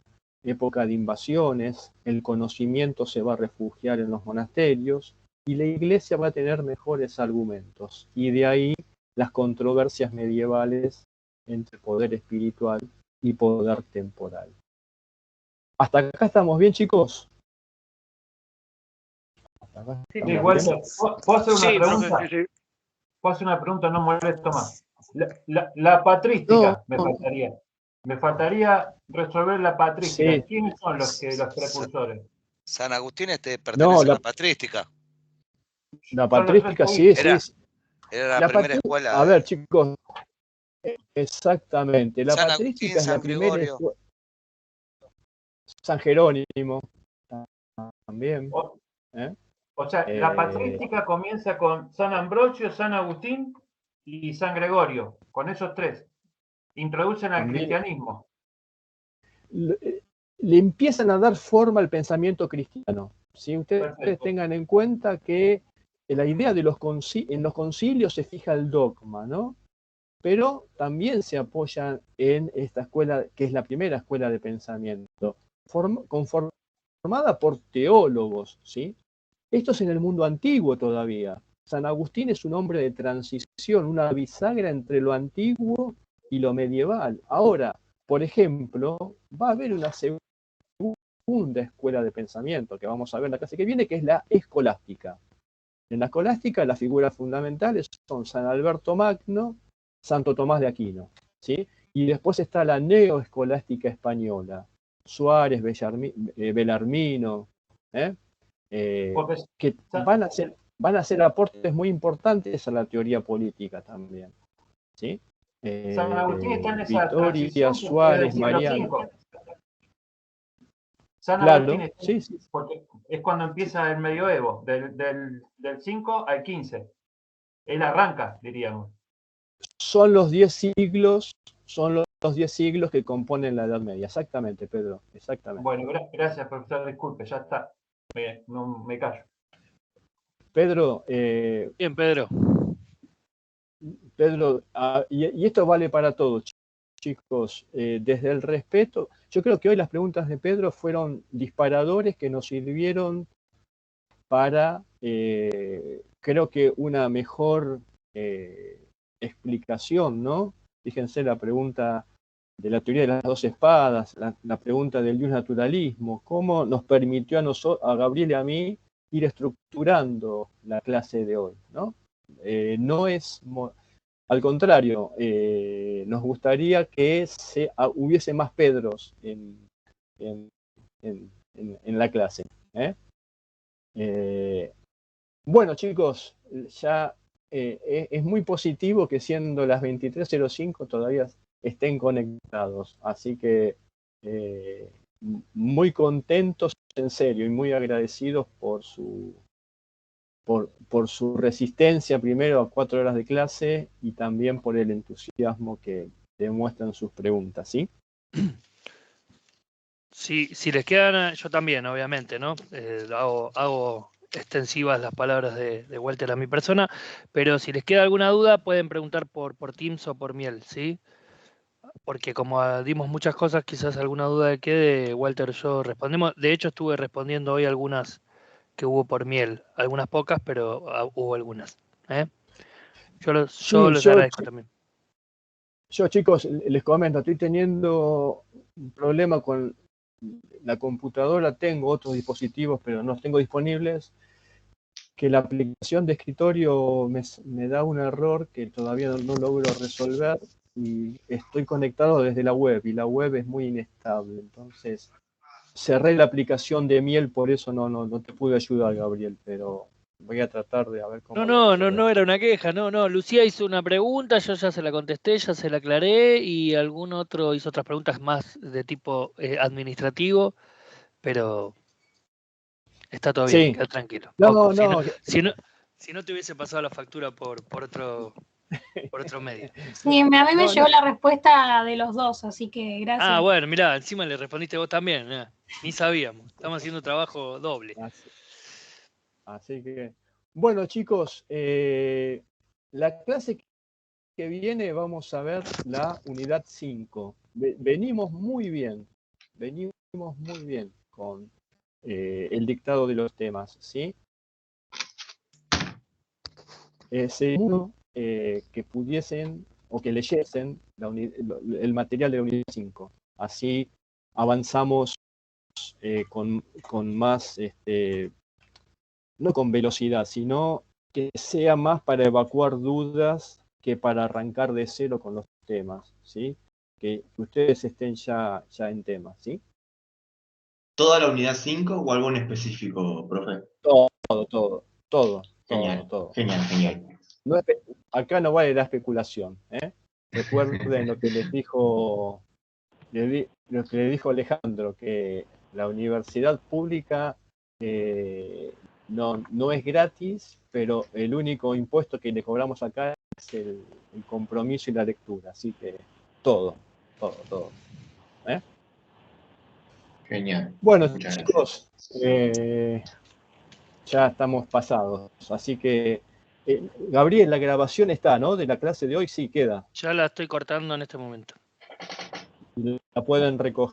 época de invasiones, el conocimiento se va a refugiar en los monasterios y la Iglesia va a tener mejores argumentos. Y de ahí las controversias medievales entre poder espiritual y poder temporal. ¿Hasta acá estamos bien, chicos? Sí, Walter, ¿puedo hacer una pregunta? ¿Puedo hacer una pregunta? No molesto más. La patrística me faltaría. Me faltaría resolver la patrística. Sí. ¿Quiénes son los precursores? San Agustín pertenece a la patrística. La patrística, sí. Era la primera escuela. A ver, chicos. Exactamente. La San patrística Agustín, es la San primera Gregorio. San Jerónimo también. O sea, la patrística comienza con San Ambrosio, San Agustín y San Gregorio. Con esos 3. Introducen al cristianismo. Le empiezan a dar forma al pensamiento cristiano. ¿Sí? Ustedes tengan en cuenta que la idea de en los concilios se fija el dogma, ¿no? Pero también se apoyan en esta escuela, que es la primera escuela de pensamiento, conformada por teólogos, ¿sí? Esto es en el mundo antiguo todavía. San Agustín es un hombre de transición, una bisagra entre lo antiguo y lo medieval. Ahora, por ejemplo, va a haber una segunda escuela de pensamiento que vamos a ver en la clase que viene, que es la escolástica. En la escolástica las figuras fundamentales son San Alberto Magno, Santo Tomás de Aquino, ¿sí? Y después está la neoescolástica española, Suárez, Bellarmino, que van a hacer aportes muy importantes a la teoría política también, ¿sí? San Agustín está en esa Victoria, Suárez, Mariano. San Agustín está, sí. Porque es cuando empieza el medioevo, del 5 al 15. Él arranca, diríamos. Son los 10 siglos, son los estos 10 siglos que componen la Edad Media. Exactamente, Pedro, exactamente. Bueno, gracias, profesor, disculpe, ya está. No me callo. Pedro. Bien, Pedro. Pedro, y esto vale para todos, chicos. Desde el respeto, yo creo que hoy las preguntas de Pedro fueron disparadores que nos sirvieron para, creo que una mejor explicación, ¿no? Fíjense la pregunta de la teoría de las dos espadas, la pregunta del naturalismo, cómo nos permitió a nosotros, a Gabriel y a mí, ir estructurando la clase de hoy, ¿no? No es, al contrario, nos gustaría que hubiese más Pedros en la clase. Bueno, chicos, ya es muy positivo que siendo las 23:05 todavía estén conectados, así que muy contentos en serio y muy agradecidos por su resistencia primero a 4 horas de clase y también por el entusiasmo que demuestran sus preguntas, ¿sí? Sí, si les quedan, yo también, obviamente, ¿no? Hago extensivas las palabras de Walter a mi persona, pero si les queda alguna duda pueden preguntar por Teams o por Miel, ¿sí? Porque como dimos muchas cosas, quizás alguna duda quede, Walter y yo respondemos. De hecho, estuve respondiendo hoy algunas que hubo por Miel, algunas pocas, pero hubo algunas. Yo les agradezco también. Yo, chicos, les comento, estoy teniendo un problema con la computadora, tengo otros dispositivos, pero no los tengo disponibles, que la aplicación de escritorio me da un error que todavía no logro resolver y estoy conectado desde la web y la web es muy inestable, entonces cerré la aplicación de Miel, por eso no te pude ayudar, Gabriel, pero voy a tratar de a ver cómo... No era una queja, no. Lucía hizo una pregunta, yo ya se la contesté, ya se la aclaré y algún otro hizo otras preguntas más de tipo administrativo, pero está todo bien, queda tranquilo. Si no te hubiese pasado la factura por otro medio. Sí, a mí me llegó la respuesta de los dos, así que gracias. Ah, bueno, mirá, encima le respondiste vos también, ni sabíamos, estamos haciendo trabajo doble. Así que, bueno, chicos, la clase que viene vamos a ver la unidad 5. Venimos muy bien con el dictado de los temas, ¿sí? Segundo, que pudiesen o que leyesen el material de la unidad 5. Así avanzamos con más, no con velocidad, sino que sea más para evacuar dudas que para arrancar de cero con los temas, ¿sí? Que ustedes estén ya en temas, ¿sí? ¿Toda la unidad 5 o algo en específico, profe? Todo. Genial. Acá no vale la especulación, ¿eh? Recuerden lo que les dijo Alejandro, que la universidad pública no es gratis, pero el único impuesto que le cobramos acá es el compromiso y la lectura, así que todo. ¿Eh? Genial. Bueno, muchas chicos, ya estamos pasados, así que Gabriel, la grabación está, ¿no? De la clase de hoy, sí, queda. Ya la estoy cortando en este momento. La pueden recoger